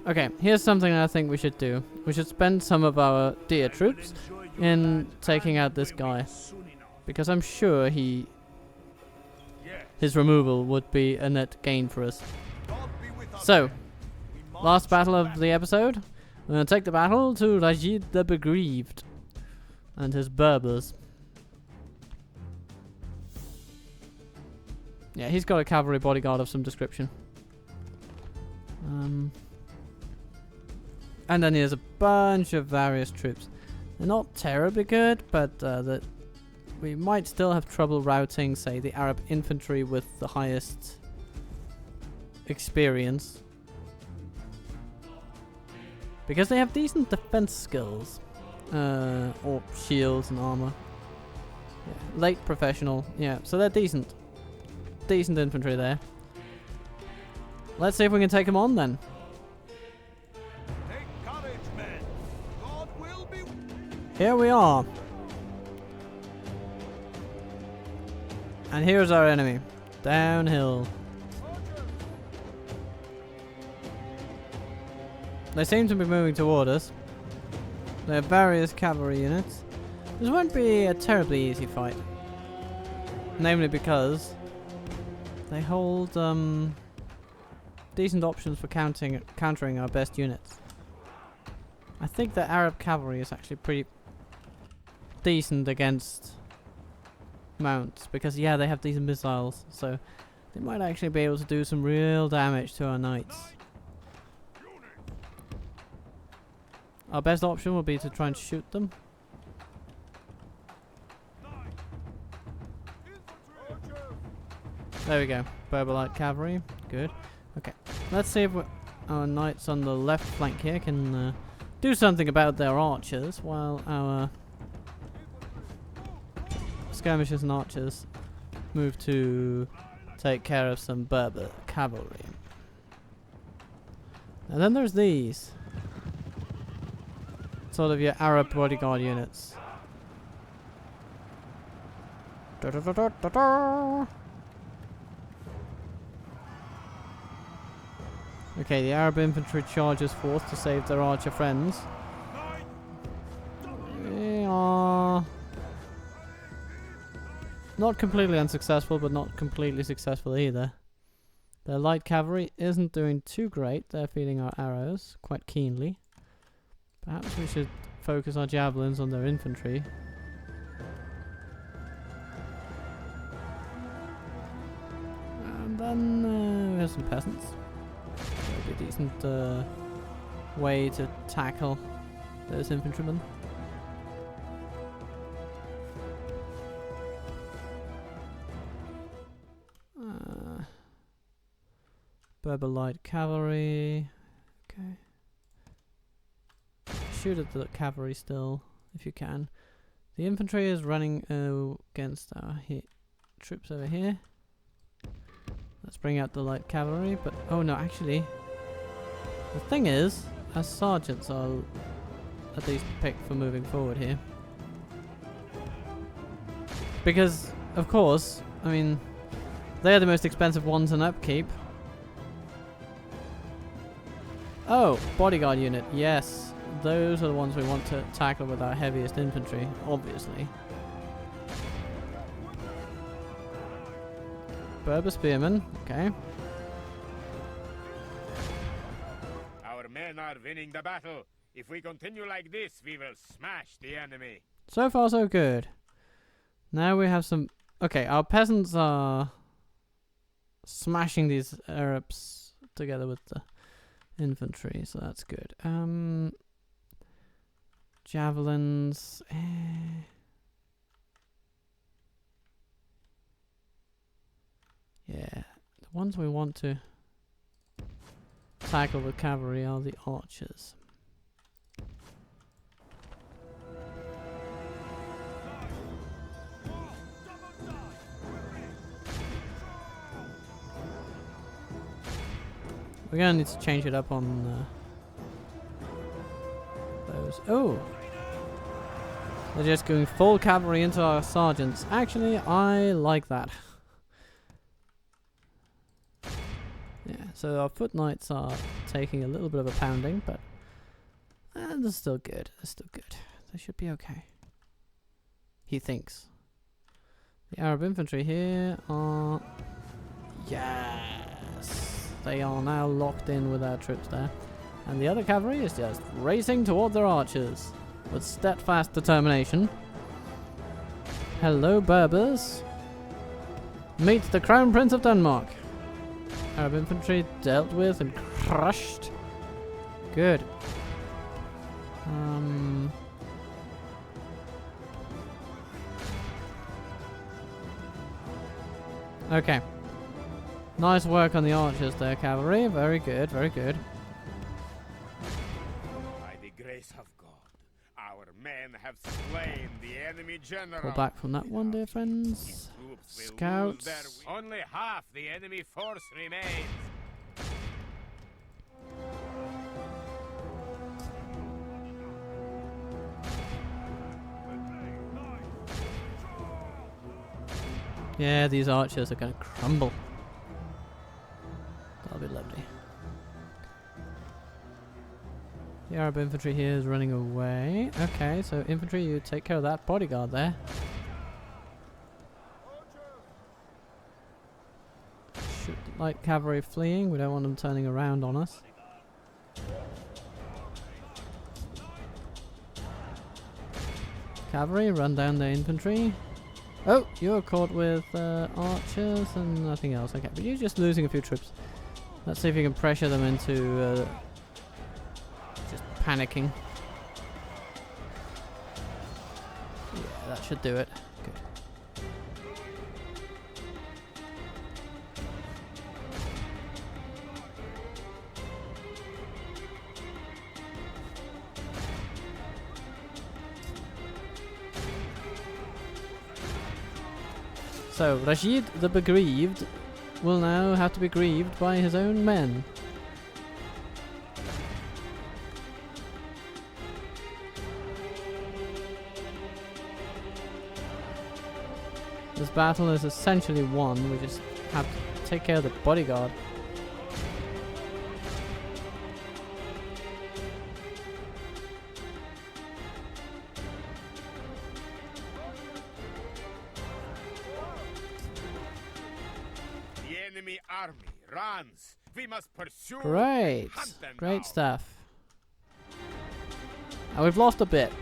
S1: Okay, here's something I think we should do. We should spend some of our dear troops in taking out this guy, because I'm sure
S3: Yes.
S1: his removal would be a net gain for us.
S3: God be with us.
S1: So,
S3: We march
S1: last battle
S3: to
S1: of the episode. We're going to take the battle to Rajid the Begrieved and his Berbers. Yeah, he's got a cavalry bodyguard of some description. And then he has a bunch of various troops. They're not terribly good, but we might still have trouble routing, say, the Arab infantry with the highest experience. Because they have decent defense skills. Or shields and armor. Yeah. Late professional. Yeah, so they're decent. Decent infantry there. Let's see if we can take them on then.
S3: Take courage, men. God will be.
S1: Here we are. And here's our enemy. Downhill. They seem to be moving toward us. They have various cavalry units. This won't be a terribly easy fight. Namely because they hold decent options for countering our best units. I think the Arab cavalry is actually pretty decent against mounts because yeah, they have decent missiles, so they might actually be able to do some real damage to our knights. Our best option would be to try and shoot them. There we go. Berber light cavalry. Good. Okay. Let's see if our knights on the left flank here can do something about their archers while our skirmishers and archers move to take care of some Berber cavalry. And then there's these. Sort of your Arab bodyguard units. Da -da -da -da -da -da. Okay, the Arab infantry charges forth to save their archer friends. They are not completely unsuccessful, but not completely successful either. Their light cavalry isn't doing too great. They're feeding our arrows quite keenly. Perhaps we should focus our javelins on their infantry. And then we have some peasants. That'd be a decent way to tackle those infantrymen. Berber light cavalry. Okay. Shoot at the cavalry still, if you can. The infantry is running against our troops over here. Let's bring out the light cavalry, but oh no, actually, the thing is, our sergeants are at least picked for moving forward here. Because, of course, I mean, they are the most expensive ones in upkeep. Oh, bodyguard unit, yes. Those are the ones we want to tackle with our heaviest infantry, obviously. Berber spearmen, okay.
S2: Our men are winning the battle. If we continue like this, we will smash the enemy.
S1: So far, so good. Now we have some... Okay, our peasants are smashing these Arabs together with the infantry, so that's good. Javelins. Yeah, the ones we want to tackle with cavalry are the archers. We're gonna need to change it up on those. Oh! They're just going full cavalry into our sergeants. Actually, I like that. Yeah, so our foot knights are taking a little bit of a pounding, but they're still good. They're still good. They should be okay. He thinks. The Arab infantry here are... Yes! They are now locked in with our troops there. And the other cavalry is just racing toward their archers with steadfast determination. Hello, Berbers. Meet the Crown Prince of Denmark. Arab infantry dealt with and crushed. Good. Okay. Nice work on the archers there, cavalry. Very good, very good.
S2: By the grace of God, our men have slain the enemy general.
S1: Pull back from that one, dear friends.
S2: His troops will lose
S1: Scouts.
S2: only half the enemy force remains.
S1: Yeah, these archers are going to crumble. That'll be lovely. The Arab infantry here is running away. Okay, so infantry, you take care of that bodyguard there. Shoot light cavalry fleeing. We don't want them turning around on us. Cavalry, run down their infantry. Oh, you're caught with archers and nothing else. Okay, but you're just losing a few troops. Let's see if you can pressure them into just panicking. Yeah, that should do it. Good. So, Rashid the Bereaved will now have to be grieved by his own men. This battle is essentially won. We just have to take care of the bodyguard.
S2: Army runs. We must pursue.
S1: Great.
S2: Hunt them
S1: Great
S2: down.
S1: stuff. Now we've lost a bit.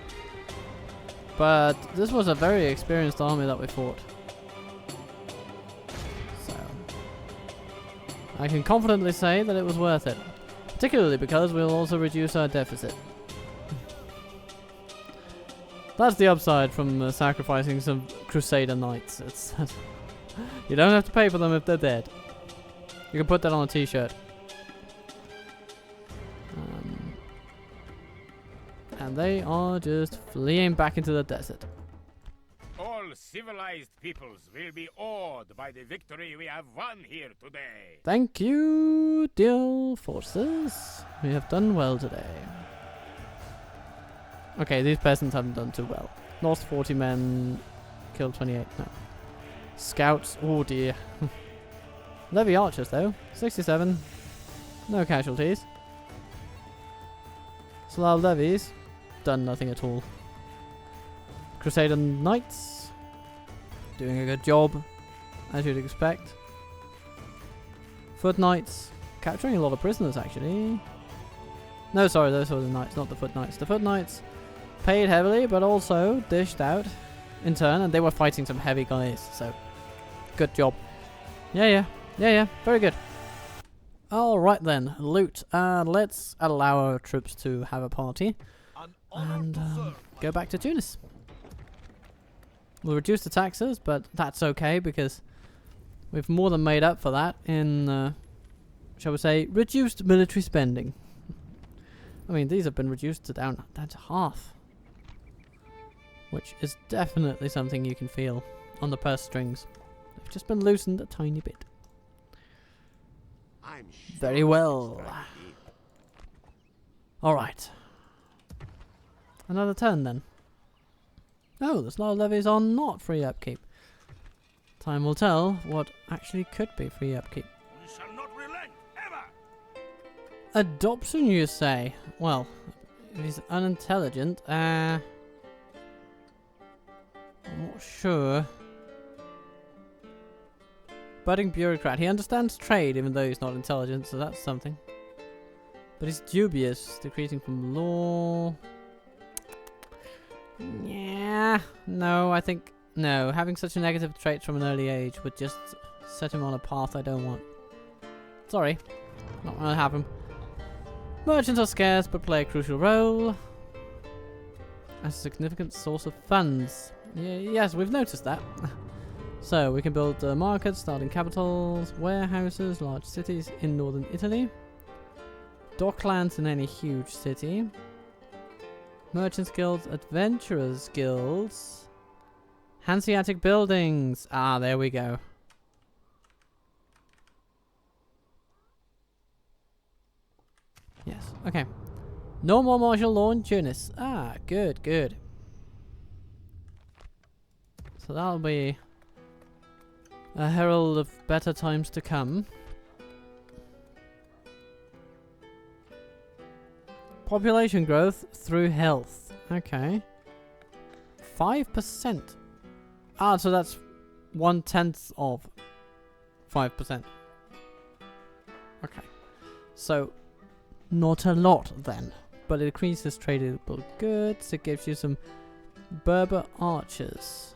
S1: But this was a very experienced army that we fought. So I can confidently say that it was worth it. Particularly because we'll also reduce our deficit. That's the upside from sacrificing some Crusader Knights. It's you don't have to pay for them if they're dead. You can put that on a t-shirt. And they are just fleeing back into the desert.
S2: All civilized peoples will be awed by the victory we have won here today.
S1: Thank you, dear forces. We have done well today. Okay, these peasants haven't done too well. Lost 40 men, killed 28. No. Scouts, oh dear. Levy archers though, 67. No casualties. Slav levies, done nothing at all. Crusader Knights, doing a good job, as you'd expect. Foot Knights, capturing a lot of prisoners actually. No, sorry, those were the Knights, not the Foot Knights. The Foot Knights paid heavily, but also dished out in turn, and they were fighting some heavy guys, so good job. Yeah, very good. Alright then, loot. Let's allow our troops to have a party and go back to Tunis. We'll reduce the taxes, but that's okay because we've more than made up for that in, shall we say, reduced military spending. I mean, these have been reduced to down to half, which is definitely something you can feel on the purse strings. They've just been loosened a tiny bit.
S2: I'm sure
S1: Very well.
S2: it's right deep.
S1: Alright. Another turn then. Oh, the Slav levies are not free upkeep. Time will tell what actually could be free upkeep.
S3: We shall not relent, ever!
S1: Adoption, you say? Well, if he's unintelligent, I'm not sure. Budding bureaucrat. He understands trade even though he's not intelligent, so that's something. But he's dubious. Decreasing from law. Yeah. No, I think... No, having such a negative trait from an early age would just set him on a path I don't want. Sorry. Not gonna happen. Merchants are scarce but play a crucial role as a significant source of funds. Yes, we've noticed that. So we can build markets, starting capitals, warehouses, large cities in northern Italy, docklands in any huge city, merchants guilds, adventurers guilds, Hanseatic buildings. Ah, there we go. Yes. Okay. No more martial law in Tunis. Ah, good, good. So that'll be a herald of better times to come. Population growth through health. Okay. 5%. Ah, so that's 1/10 of 5%. Okay. So, not a lot then. But it increases tradable goods. It gives you some Berber archers,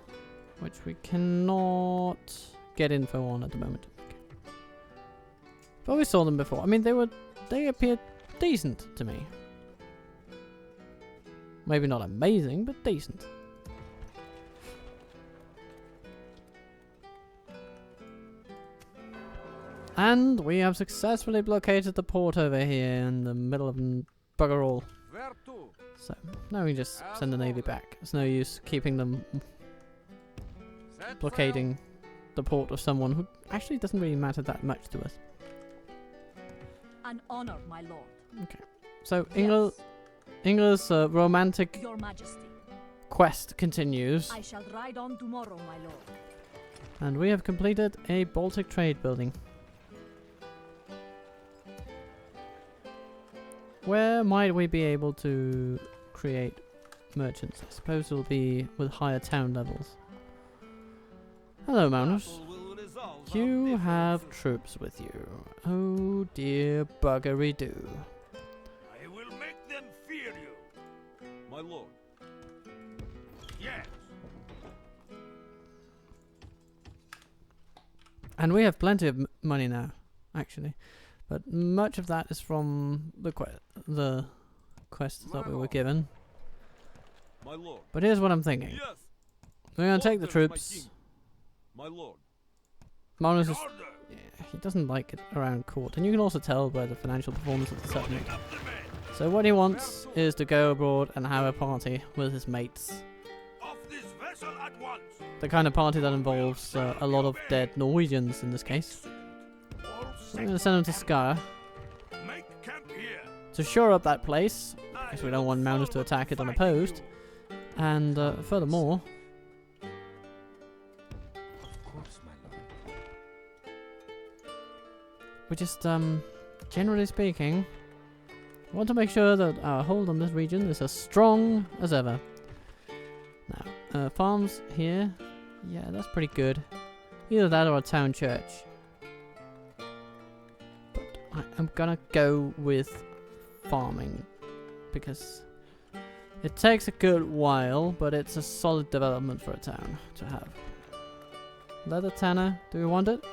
S1: which we cannot get info on at the moment. Okay. But we saw them before. I mean, they appeared decent to me. Maybe not amazing, but decent. And we have successfully blockaded the port over here in the middle of bugger all.
S4: Where to?
S1: So now we just send the navy back. It's no use keeping them blockading the port of someone who actually doesn't really matter that much to us.
S6: An honor, my lord.
S1: Okay. So
S6: Yes,
S1: Ingla's romantic
S6: Your Majesty.
S1: quest continues,
S6: I shall ride on tomorrow, my lord.
S1: and we have completed a Baltic trade building. Where might we be able to create merchants? I suppose it'll be with higher town levels. Hello, Magnus.
S3: Battle will resolve our
S1: You
S3: differences.
S1: have troops with you. Oh dear buggery do.
S3: I will make them fear you. My lord. Yes.
S1: And we have plenty of money now, actually. But much of that is from the quests that we were given.
S3: My lord.
S1: But here's what I'm thinking.
S3: Yes.
S1: We're going to take the
S3: Orders, my
S1: troops.
S3: king. My lord.
S1: Magnus is,
S3: Order.
S1: yeah, he doesn't like it around court. And you can also tell by the financial performance of the settlement.
S3: Up the men.
S1: So what he wants is to go abroad and have a party with his mates.
S3: Off this vessel at once.
S1: The kind of party that involves a lot of dead Norwegians in this case.
S3: All
S1: So I'm
S3: set.
S1: going to send him to Skara
S3: Make camp here.
S1: to shore up that place, because we don't want Magnus to attack it unopposed. And furthermore,
S9: Of course, my lord.
S1: we just, generally speaking, want to make sure that our hold on this region is as strong as ever. Now, farms here, yeah, that's pretty good. Either that or a town church. But I am gonna go with farming, because it takes a good while, but it's a solid development for a town to have. Leather tanner, do we want it?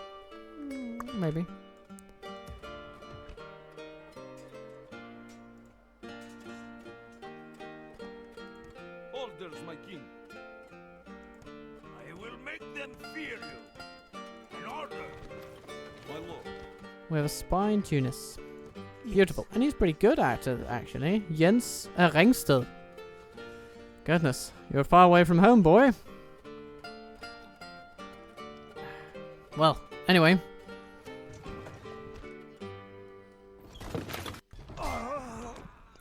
S1: Maybe.
S3: Orders, my king. I will make them fear you. In order. My lord.
S1: We have a spy in Tunis. Beautiful. And he's pretty good at it, actually. Jens Rengsted. Goodness. You're far away from home, boy. Well, anyway.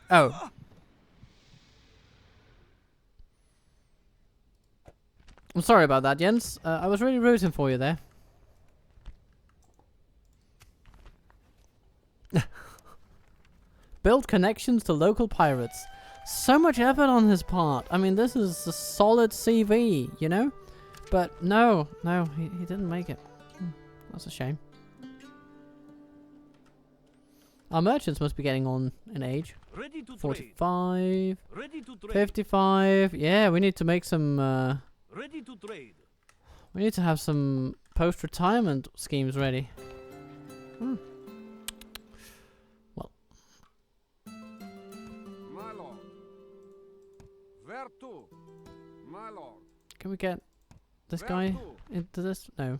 S1: Oh. I'm sorry about that, Jens. I was really rooting for you there. Build connections to local pirates. So much effort on his part. I mean, this is a solid CV, you know? But no, he didn't make it. That's a shame. Our merchants must be getting on in age.
S3: Ready to trade.
S1: 45,
S3: Ready to trade.
S1: 55. Yeah, we need to make some,
S3: Ready to trade.
S1: we need to have some post-retirement schemes ready.
S4: My lord. Where to? My lord.
S1: Can we get this
S4: Where
S1: guy
S4: to?
S1: into this? No.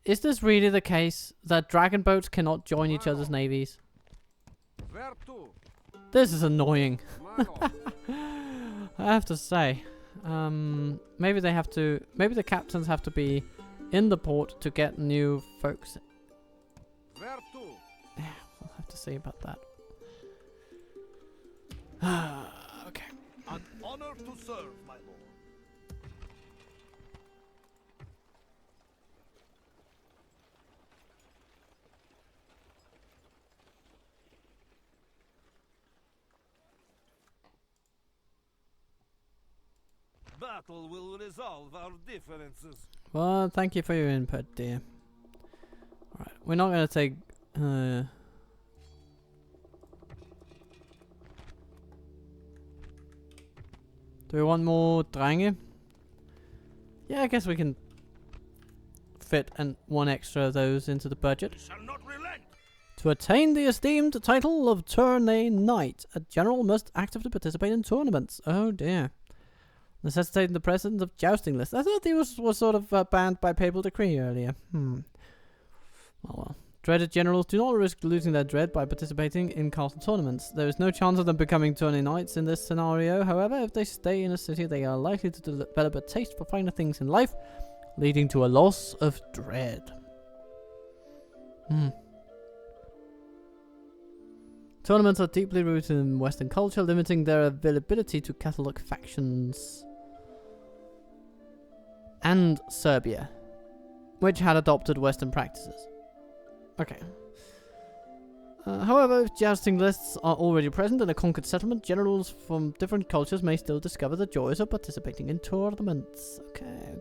S1: Is this really the case that dragon boats cannot join each other's navies?
S4: Where to?
S1: This is annoying.
S4: My lord.
S1: I have to say. Maybe they have to. Maybe the captains have to be in the port to get new folks.
S4: Where to?
S1: We'll have to see about that. Okay.
S3: An honor to serve, my lord. Battle will resolve our differences.
S1: Well, thank you for your input, dear. Alright, we're not gonna take. Do we want more Drange? Yeah, I guess we can fit one extra of those into the budget.
S3: Shall not relent.
S1: To attain the esteemed title of Tourney Knight, a general must actively participate in tournaments. Oh dear. Necessitating the presence of jousting lists. I thought he was sort of banned by papal decree earlier. Oh well. Dreaded generals do not risk losing their dread by participating in castle tournaments. There is no chance of them becoming tourney knights in this scenario. However, if they stay in a city, they are likely to develop a taste for finer things in life, leading to a loss of dread. Tournaments are deeply rooted in Western culture, limiting their availability to Catholic factions. And Serbia, which had adopted Western practices. Okay. However, if jousting lists are already present in a conquered settlement, generals from different cultures may still discover the joys of participating in tournaments. Okay.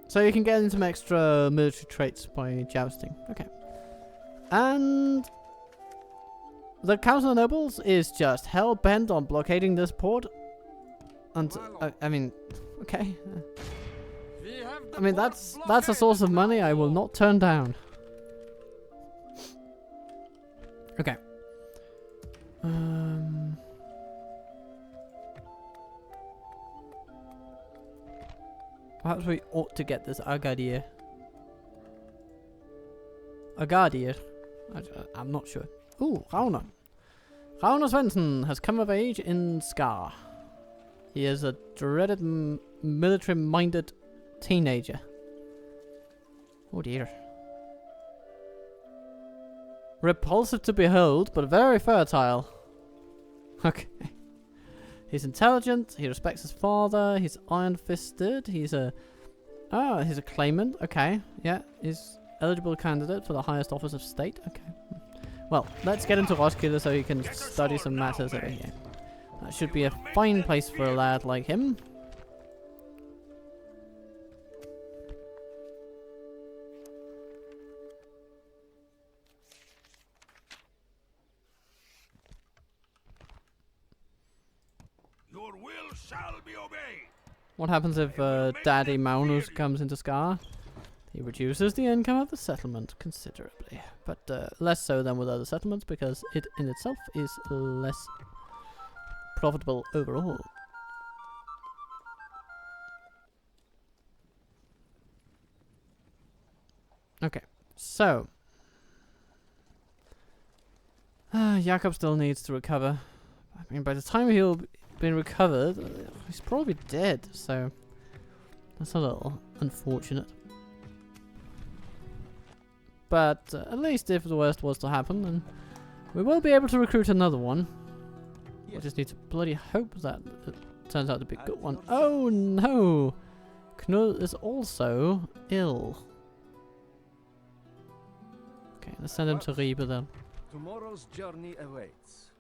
S1: So you can get into some extra military traits by jousting. Okay. And the Council of Nobles is just hell-bent on blockading this port. And I mean, okay. I mean, that's a source of money I will not turn down. Okay. Perhaps we ought to get this Agadir. I'm not sure. Ooh, Rauner. Rauner Svensson has come of age in Scar. He is a dreaded military-minded teenager. Oh dear. Repulsive to behold, but very fertile. Okay. He's intelligent, he respects his father, he's iron-fisted, he's a claimant, okay, yeah, he's eligible candidate for the highest office of state, okay. Well, let's get into Roskilde so he can study some matters over here. That should be a fine place for a lad like him.
S3: Your will shall be obeyed.
S1: What happens if Daddy Magnus comes into Scar? He reduces the income of the settlement considerably, but less so than with other settlements because it in itself is less profitable overall. Okay, so Jakob still needs to recover. I mean, by the time he'll been recovered, he's probably dead, so that's a little unfortunate. But at least if the worst was to happen, then we will be able to recruit another one. We just need to bloody hope that it turns out to be a good one. Oh no! Knud is also ill. Okay, let's send him to Ribe then.
S5: Tomorrow's journey awaits.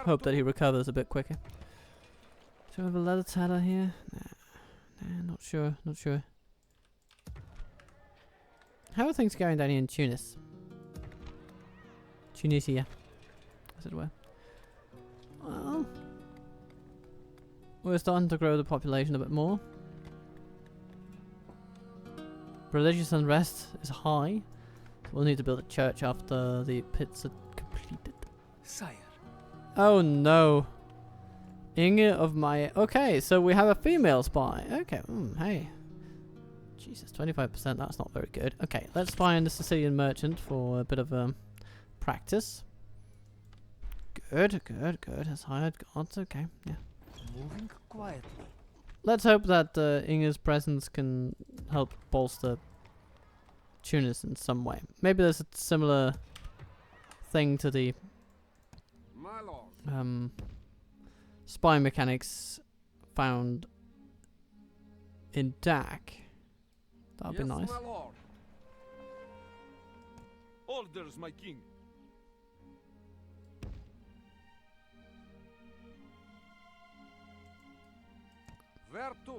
S1: Hope that he recovers a bit quicker. Do we have a leather teller here? Nah, not sure, not sure. How are things going down here in Tunis? Tunisia, as it were. Well, we're starting to grow the population a bit more. Religious unrest is high. We'll need to build a church after the pits are completed.
S5: Sire.
S1: Oh no. Inge of my... Okay, so we have a female spy. Okay, hey. Jesus, 25%, that's not very good. Okay, let's spy on the Sicilian merchant for a bit of practice. Good. Has hired guards. Okay, yeah.
S7: Moving quietly.
S1: Let's hope that Inge's presence can help bolster Tunis in some way. Maybe there's a similar thing to the
S4: My lord.
S1: spy mechanics found in DAC. That'd be nice.
S4: My lord.
S3: Orders, my king.
S4: Where to?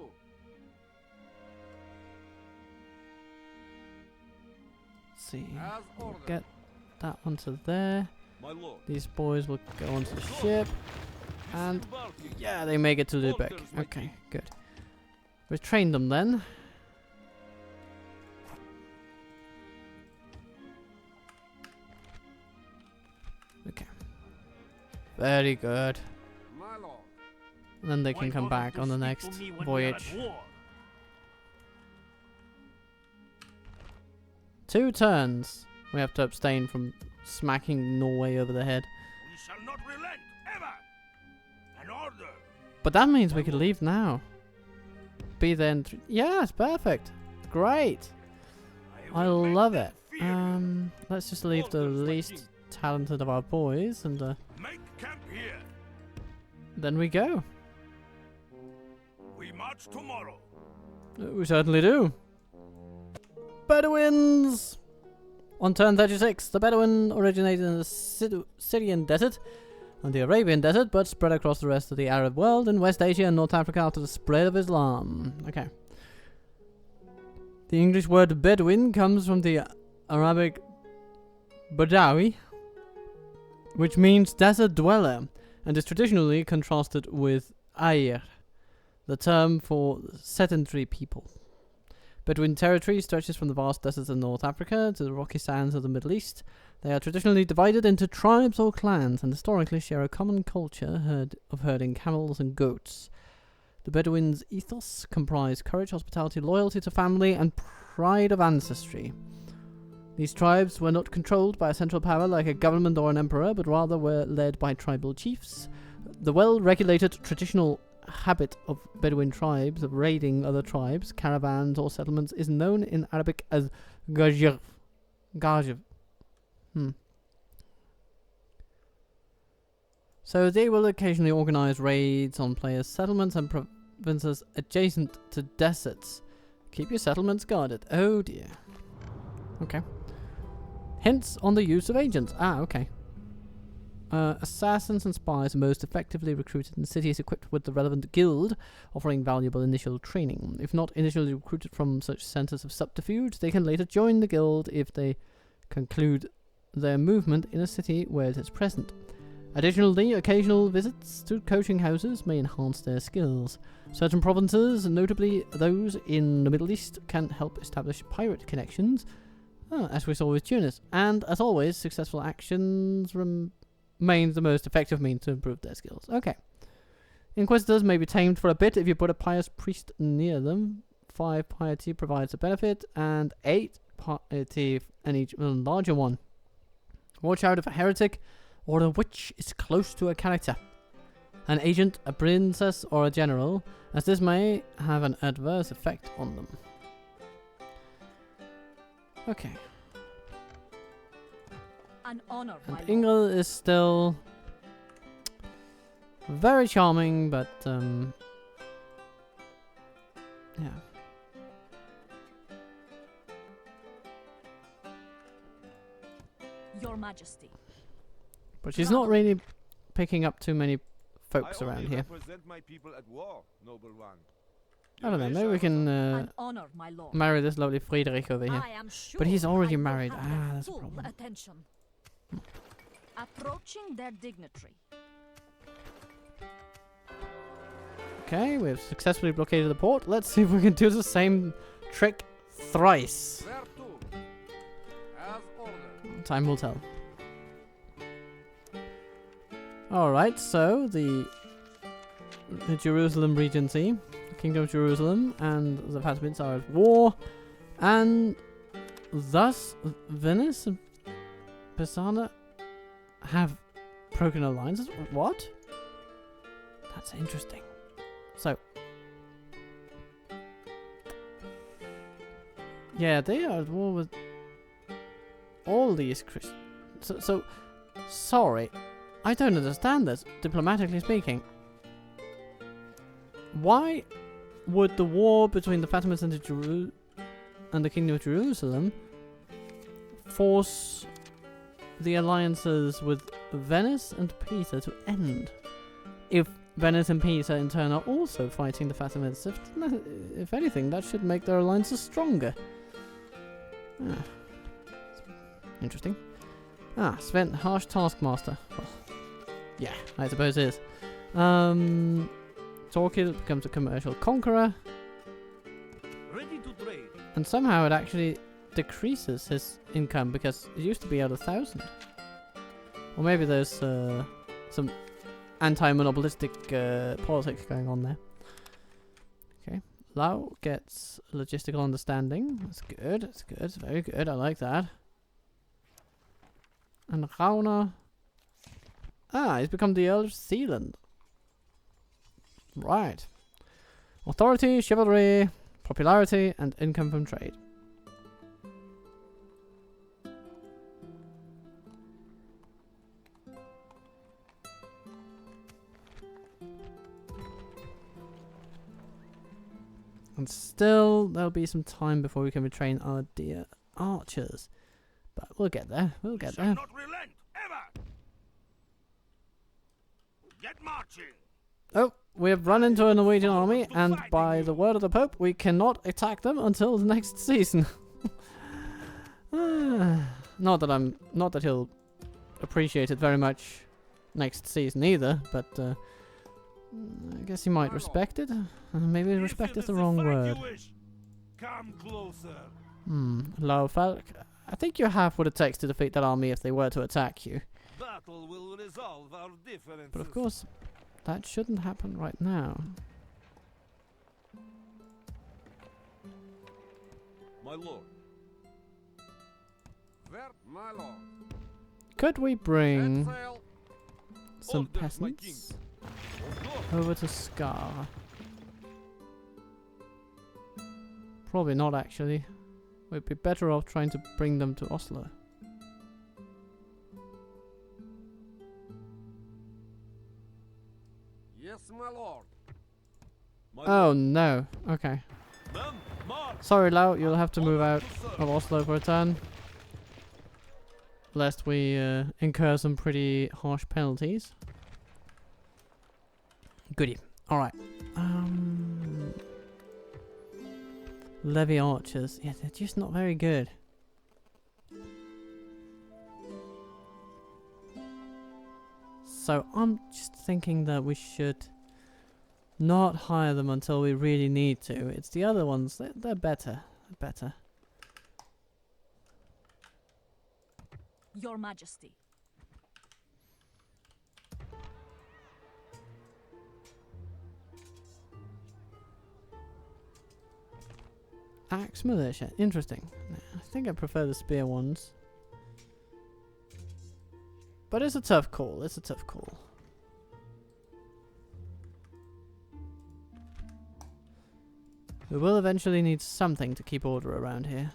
S1: Let's see.
S4: As ordered.
S1: Get that onto there.
S3: My lord.
S1: These boys will go onto the ship. And
S3: Disembarking.
S1: yeah, they make it to Lubeck.
S3: Orders, my
S1: Okay,
S3: king.
S1: good. We've trained them then. Okay. Very good.
S4: My lord.
S1: And then they can come back on the next voyage. 2 turns. We have to abstain from smacking Norway over the head.
S3: We shall not relent, ever. An order.
S1: But that means we could leave now. Be there in yes, perfect. Great. I
S3: will make
S1: love
S3: them
S1: it.
S3: fear you.
S1: Let's just leave the
S3: Orders, my
S1: least
S3: king.
S1: talented of our boys and
S3: Make camp here.
S1: then we go.
S3: We march tomorrow.
S1: We certainly do. Beduins! On turn 36, the Bedouin originated in the Syrian desert and the Arabian desert, but spread across the rest of the Arab world in West Asia and North Africa after the spread of Islam. Okay. The English word Bedouin comes from the Arabic Badawi, which means desert dweller, and is traditionally contrasted with Ayr, the term for sedentary people. Bedouin territory stretches from the vast deserts of North Africa to the rocky sands of the Middle East. They are traditionally divided into tribes or clans and historically share a common culture of herding camels and goats. The Bedouins' ethos comprise courage, hospitality, loyalty to family, and pride of ancestry. These tribes were not controlled by a central power like a government or an emperor, but rather were led by tribal chiefs. The well-regulated traditional habit of Bedouin tribes of raiding other tribes, caravans, or settlements is known in Arabic as gajr. So they will occasionally organize raids on players' settlements and provinces adjacent to deserts. Keep your settlements guarded. Oh dear. Okay. Hints on the use of agents. Okay. Assassins and spies are most effectively recruited in cities equipped with the relevant guild, offering valuable initial training. If not initially recruited from such centers of subterfuge, they can later join the guild if they conclude their movement in a city where it is present. Additionally, occasional visits to coaching houses may enhance their skills. Certain provinces, notably those in the Middle East, can help establish pirate connections, as we saw with Tunis. And, as always, successful actions remains the most effective means to improve their skills. Okay. Inquisitors may be tamed for a bit if you put a pious priest near them. 5 piety provides a benefit, and 8 piety and each larger one. Watch out if a heretic or a witch is close to a character, an agent, a princess, or a general, as this may have an adverse effect on them. Okay.
S6: An honor, my
S1: And
S6: lord.
S1: Ingrid is still very charming, but yeah.
S6: Your Majesty.
S1: But she's not really picking up too many folks
S3: I
S1: around
S3: only
S1: here.
S3: represent my people at war, noble one.
S1: I don't know, maybe we can
S6: An honor, my lord.
S1: marry this lovely Friedrich over here.
S6: I am sure
S1: But he's already
S6: I will
S1: married.
S6: have their
S1: That's a
S6: full
S1: problem.
S6: attention. Approaching their dignitary.
S1: Okay, we've successfully blockaded the port. Let's see if we can do the same trick thrice.
S4: Where to? As ordered.
S1: Time will tell. Alright, so the the Jerusalem Regency, the Kingdom of Jerusalem, and the Fatimids are at war, and thus Venice and Pisana have broken alliances. What? That's interesting. So, yeah, they are at war with all these Christians. So, sorry, I don't understand this, diplomatically speaking. Why would the war between the Fatimids and the Kingdom of Jerusalem force the alliances with Venice and Pisa to end, if Venice and Pisa in turn are also fighting the Fatimids? If anything, that should make their alliances stronger. Interesting. Sven, harsh taskmaster. Well, yeah, I suppose it is. Torquil becomes a commercial conqueror.
S3: Ready to trade.
S1: And somehow it actually decreases his income because it used to be at 1,000. Or maybe there's some anti-monopolistic politics going on there. Okay. Lau gets logistical understanding. That's good. That's good. That's very good. I like that. And Rauner. He's become the Earl of Sealand. Right. Authority, chivalry, popularity, and income from trade. And still, there'll be some time before we can retrain our dear archers. But we'll get there. We'll get there.
S3: Not relent, ever. Get marching.
S1: Oh, we have run into a Norwegian army, and by the word of the Pope, we cannot attack them until the next season. Not that he'll appreciate it very much next season either, but I guess he might respect it. Maybe respect is the wrong word.
S3: Come closer.
S1: Laufalk, I think you have what it takes to defeat that army if they were to attack you.
S3: Battle will resolve our differences.
S1: But of course, that shouldn't happen right now.
S3: My lord.
S4: Where, my lord?
S1: Could we bring
S4: Set sail.
S1: some
S3: Orders, my
S1: peasants
S3: Of course.
S1: over to Skara? Probably not, actually. We'd be better off trying to bring them to Oslo.
S4: Yes, my lord.
S1: Oh no. Okay.
S3: Men, march.
S1: Sorry, Lau, you'll have to move
S3: Order
S1: out
S3: to serve.
S1: of Oslo for a turn. Lest we incur some pretty harsh penalties. Goody. Alright. Levy archers. Yeah, they're just not very good. So I'm just thinking that we should not hire them until we really need to. It's the other ones, they're better. They're better.
S6: Your Majesty.
S1: Axe militia. Interesting. I think I prefer the spear ones. But it's a tough call. It's a tough call. We will eventually need something to keep order around here.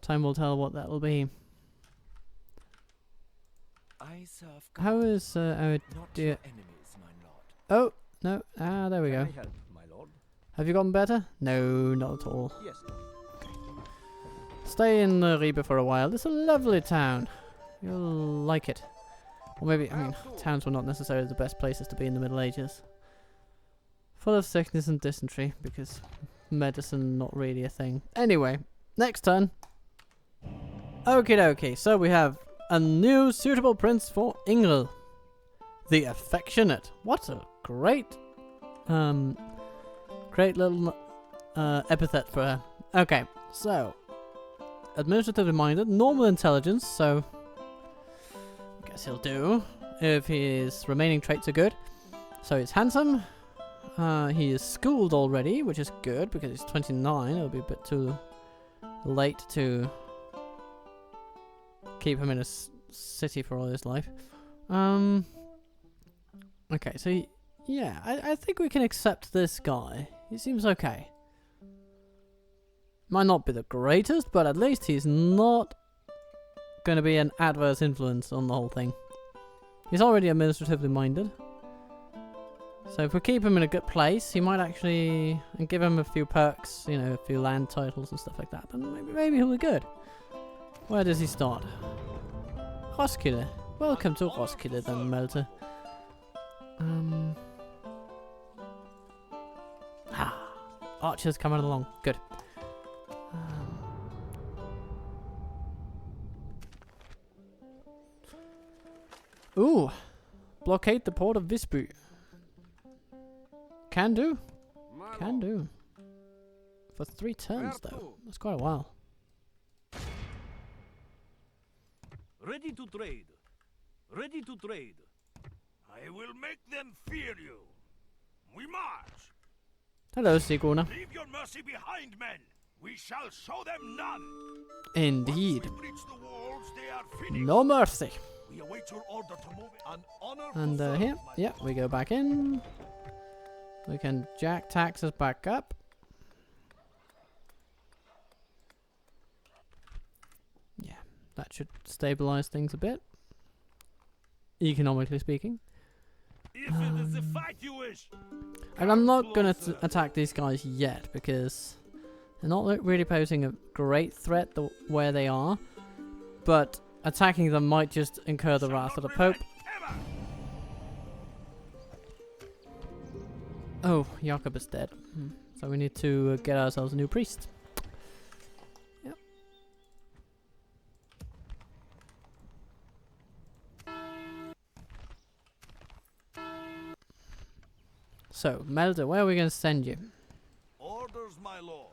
S1: Time will tell what that will be.
S8: I serve
S1: How is our
S8: not
S1: dear...
S8: your enemies, my lord.
S1: Oh, no. There we go.
S9: Can I help, my lord?
S1: Have you gotten better? No, not at all.
S9: Yes.
S1: Stay in Ribe for a while. It's a lovely town. You'll like it. Or maybe, I mean, towns were not necessarily the best places to be in the Middle Ages. Full of sickness and dysentery, because medicine not really a thing. Anyway, next turn. Okie dokie, so we have a new suitable prince for Ingrid. The Affectionate. What a great, great little epithet for her. Okay, so administratively minded, normal intelligence, so I guess he'll do. if his remaining traits are good. So he's handsome. He is schooled already, which is good because he's 29. It'll be a bit too late to keep him in a city for all his life. Okay, so yeah, I think we can accept this guy. He seems okay. Might not be the greatest, but at least he's not going to be an adverse influence on the whole thing. He's already administratively minded. So if we keep him in a good place, he might actually, and give him a few perks, you know, a few land titles and stuff like that, then maybe he'll be good. Where does he start? Roskilde. Welcome to Roskilde then, Melter. Archer's coming along. Good. Ooh. Blockade the port of Visby. Can do. Can do. For 3 turns though. That's quite a while.
S3: Ready to trade. Ready to trade. I will make them fear you. We march.
S1: Hello, Sigurna.
S3: Leave your mercy behind, men. We shall show them none.
S1: Indeed.
S3: Once we breach the walls, they are finished.
S1: No mercy.
S3: We await your order to move. An honor
S1: And
S3: to serve,
S1: here,
S3: my
S1: yeah, we go back in. We can jack taxes back up. Yeah, that should stabilize things a bit. Economically speaking.
S3: If it is the fight you wish.
S1: And I'm not going to attack these guys yet because they're not really posing a great threat where they are. But attacking them might just incur the wrath of the Pope. Oh, Jakob is dead. So we need to get ourselves a new priest. Yep. So, Melda, where are we going to send you?
S3: Orders, my lord.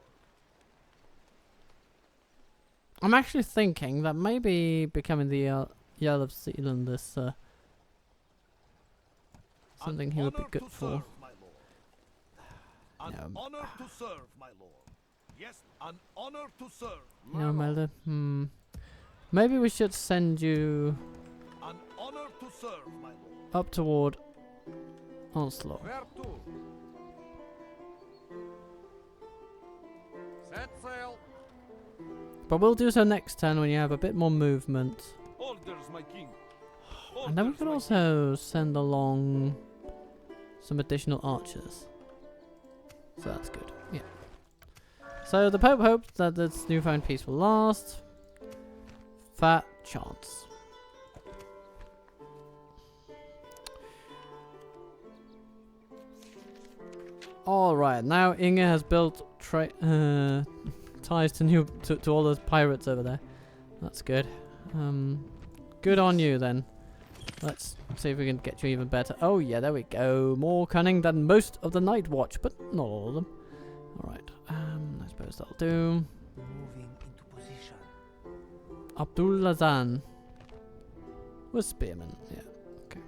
S1: I'm actually thinking that maybe becoming the Jarl of Zealand is something he would be good for.
S3: An honor to serve, my lord. Yes, an honor to serve.
S1: You know, Melda, maybe we should send you
S3: An honor to serve, my lord.
S1: up toward Oslo.
S4: Where to? Set sail.
S1: But we'll do so next turn when you have a bit more movement.
S3: Orders, my king.
S1: And then we can also send along some additional archers. So that's good. Yeah. So the Pope hopes that this newfound peace will last. Fat chance. Alright, now Inge has built ties to all those pirates over there. That's good. Good on you then. Let's see if we can get you even better. Oh yeah, there we go. More cunning than most of the Night Watch, but not all of them. Alright, I suppose that'll do.
S8: Moving into position.
S1: Abdul Lazan. Was spearman, yeah. Okay.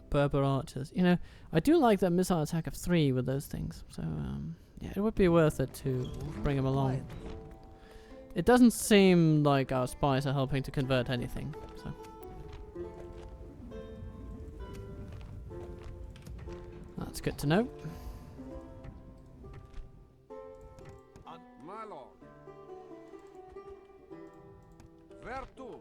S1: Berber archers. You know, I do like that missile attack of 3 with those things. So, yeah, it would be worth it to bring them along. It doesn't seem like our spies are helping to convert anything, so. That's good to know.
S4: My lord. Where to?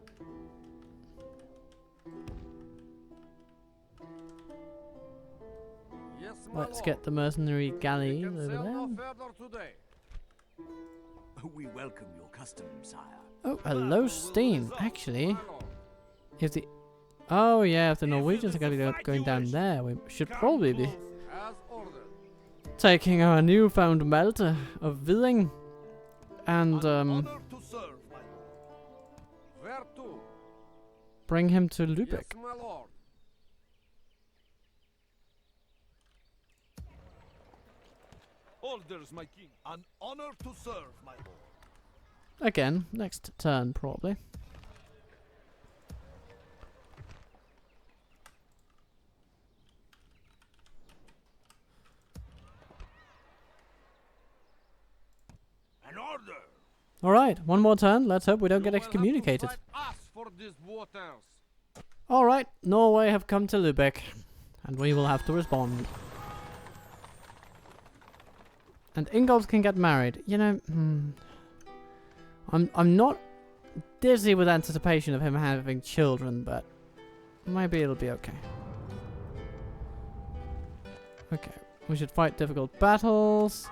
S4: Yes, my
S1: Let's
S4: lord.
S1: get the mercenary
S4: We
S1: galleys
S4: can
S1: over
S4: sail no
S1: there.
S4: further today.
S5: We welcome your custom, sire.
S1: Oh, hello, Steen. Actually,
S4: My lord.
S1: if the... Oh, yeah, if the Norwegians are going to be going down there, we should probably be
S4: As ordered.
S1: taking our newfound melter of Villing and,
S3: Honor to serve, my lord.
S4: Where to?
S1: bring him to
S4: Yes,
S1: Lübeck.
S4: my lord.
S3: Orders, my king. An honor to serve, my lord.
S1: again, next turn probably.
S3: An order.
S1: Alright, one more turn. Let's hope we don't
S4: You
S1: get
S4: will have to
S1: excommunicated.
S4: fight us for these waters.
S1: Alright, Norway have come to Lubeck. And we will have to respond. And Ingolf can get married. You know, I'm not dizzy with anticipation of him having children, but maybe it'll be okay. Okay, we should fight difficult battles.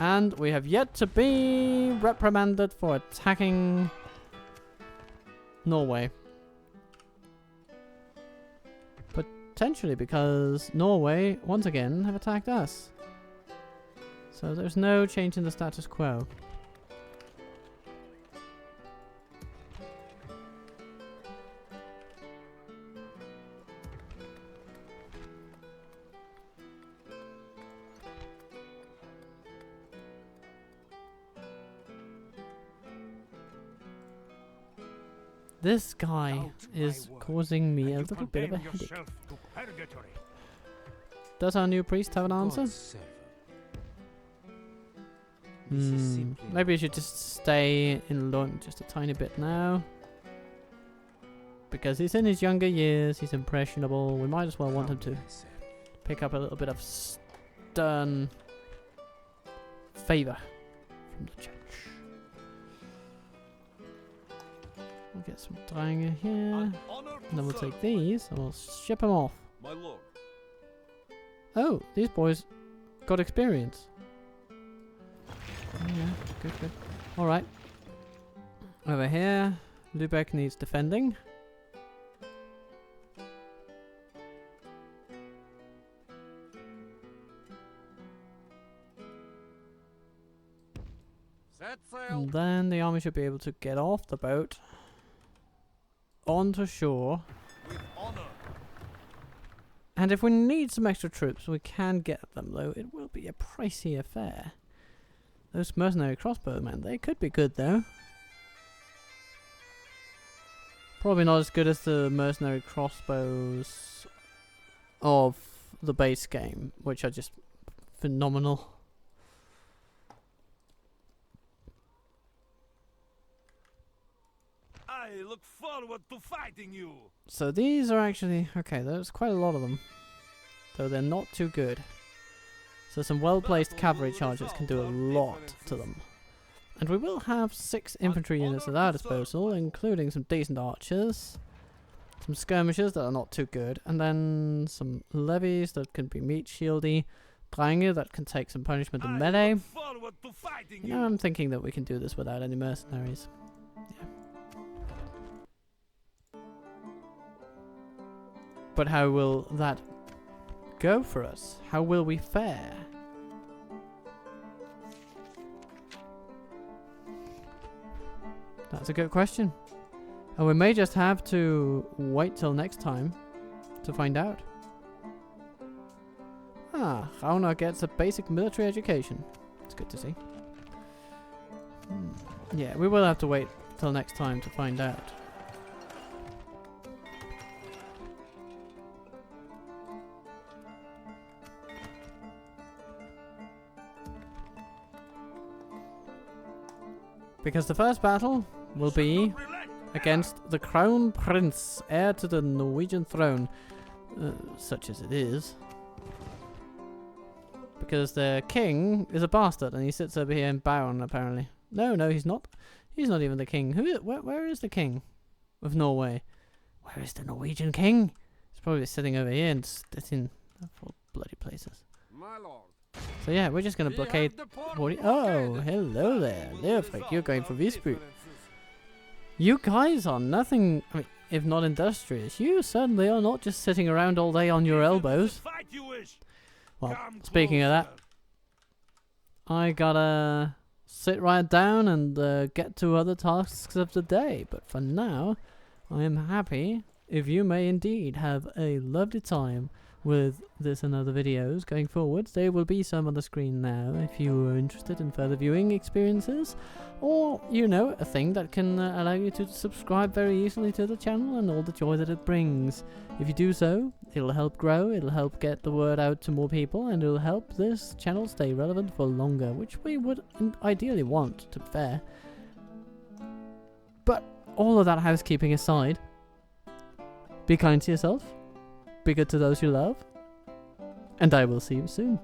S1: And we have yet to be reprimanded for attacking Norway. Potentially because Norway, once again, have attacked us. So there's no change in the status quo. This guy is causing me a little bit of a headache. Does our new priest have an answer?
S9: God's servant. This is simply
S1: Maybe we should just stay in Lund just a tiny bit now. Because he's in his younger years, he's impressionable. We might as well want him to pick up a little bit of stern favour from the church. We'll get some Daniae here. And then we'll take these and we'll ship them off.
S3: My lord.
S1: Oh, these boys got experience. Yeah, good, good. Alright. Over here, Lubeck needs defending.
S4: Set sail.
S1: And then the army should be able to get off the boat onto shore.
S3: With honor.
S1: And if we need some extra troops, we can get them, though it will be a pricey affair. Those mercenary crossbowmen, they could be good, though. Probably not as good as the mercenary crossbows of the base game, which are just phenomenal.
S3: I look forward to fighting you.
S1: So these are actually... okay, there's quite a lot of them. Though they're not too good. So some well-placed cavalry charges can do a lot to them. And we will have 6 infantry units at our disposal, including some decent archers. Some skirmishers that are not too good. And then some levies that can be meat shieldy. Daniae that can take some punishment in melee. You know, I'm thinking that we can do this without any mercenaries. Yeah. But how will that go for us? How will we fare? That's a good question. And we may just have to wait till next time to find out. Ah, Ragnar gets a basic military education. It's good to see. Yeah, we will have to wait till next time to find out. Because the first battle will be against the Crown Prince, heir to the Norwegian throne, such as it is. Because the king is a bastard and he sits over here in Baron, apparently. No, he's not. He's not even the king. Where is the king of Norway? Where is the Norwegian king? He's probably sitting over here and sitting for bloody places.
S4: My lord.
S1: So yeah, we're just going to blockade... Oh, hello there. Leofric, you're going for Visby. You guys are nothing, I mean, if not industrious. You certainly are not just sitting around all day on your elbows. Well, speaking of that, I gotta sit right down and get to other tasks of the day. But for now, I am happy if you may indeed have a lovely time with this and other videos going forwards. There will be some on the screen now if you are interested in further viewing experiences, or, you know, a thing that can allow you to subscribe very easily to the channel and all the joy that it brings. If you do so, it'll help grow, it'll help get the word out to more people, and it'll help this channel stay relevant for longer, which we would ideally want, to be fair. But all of that housekeeping aside, be kind to yourself, be good to those you love, and I will see you soon.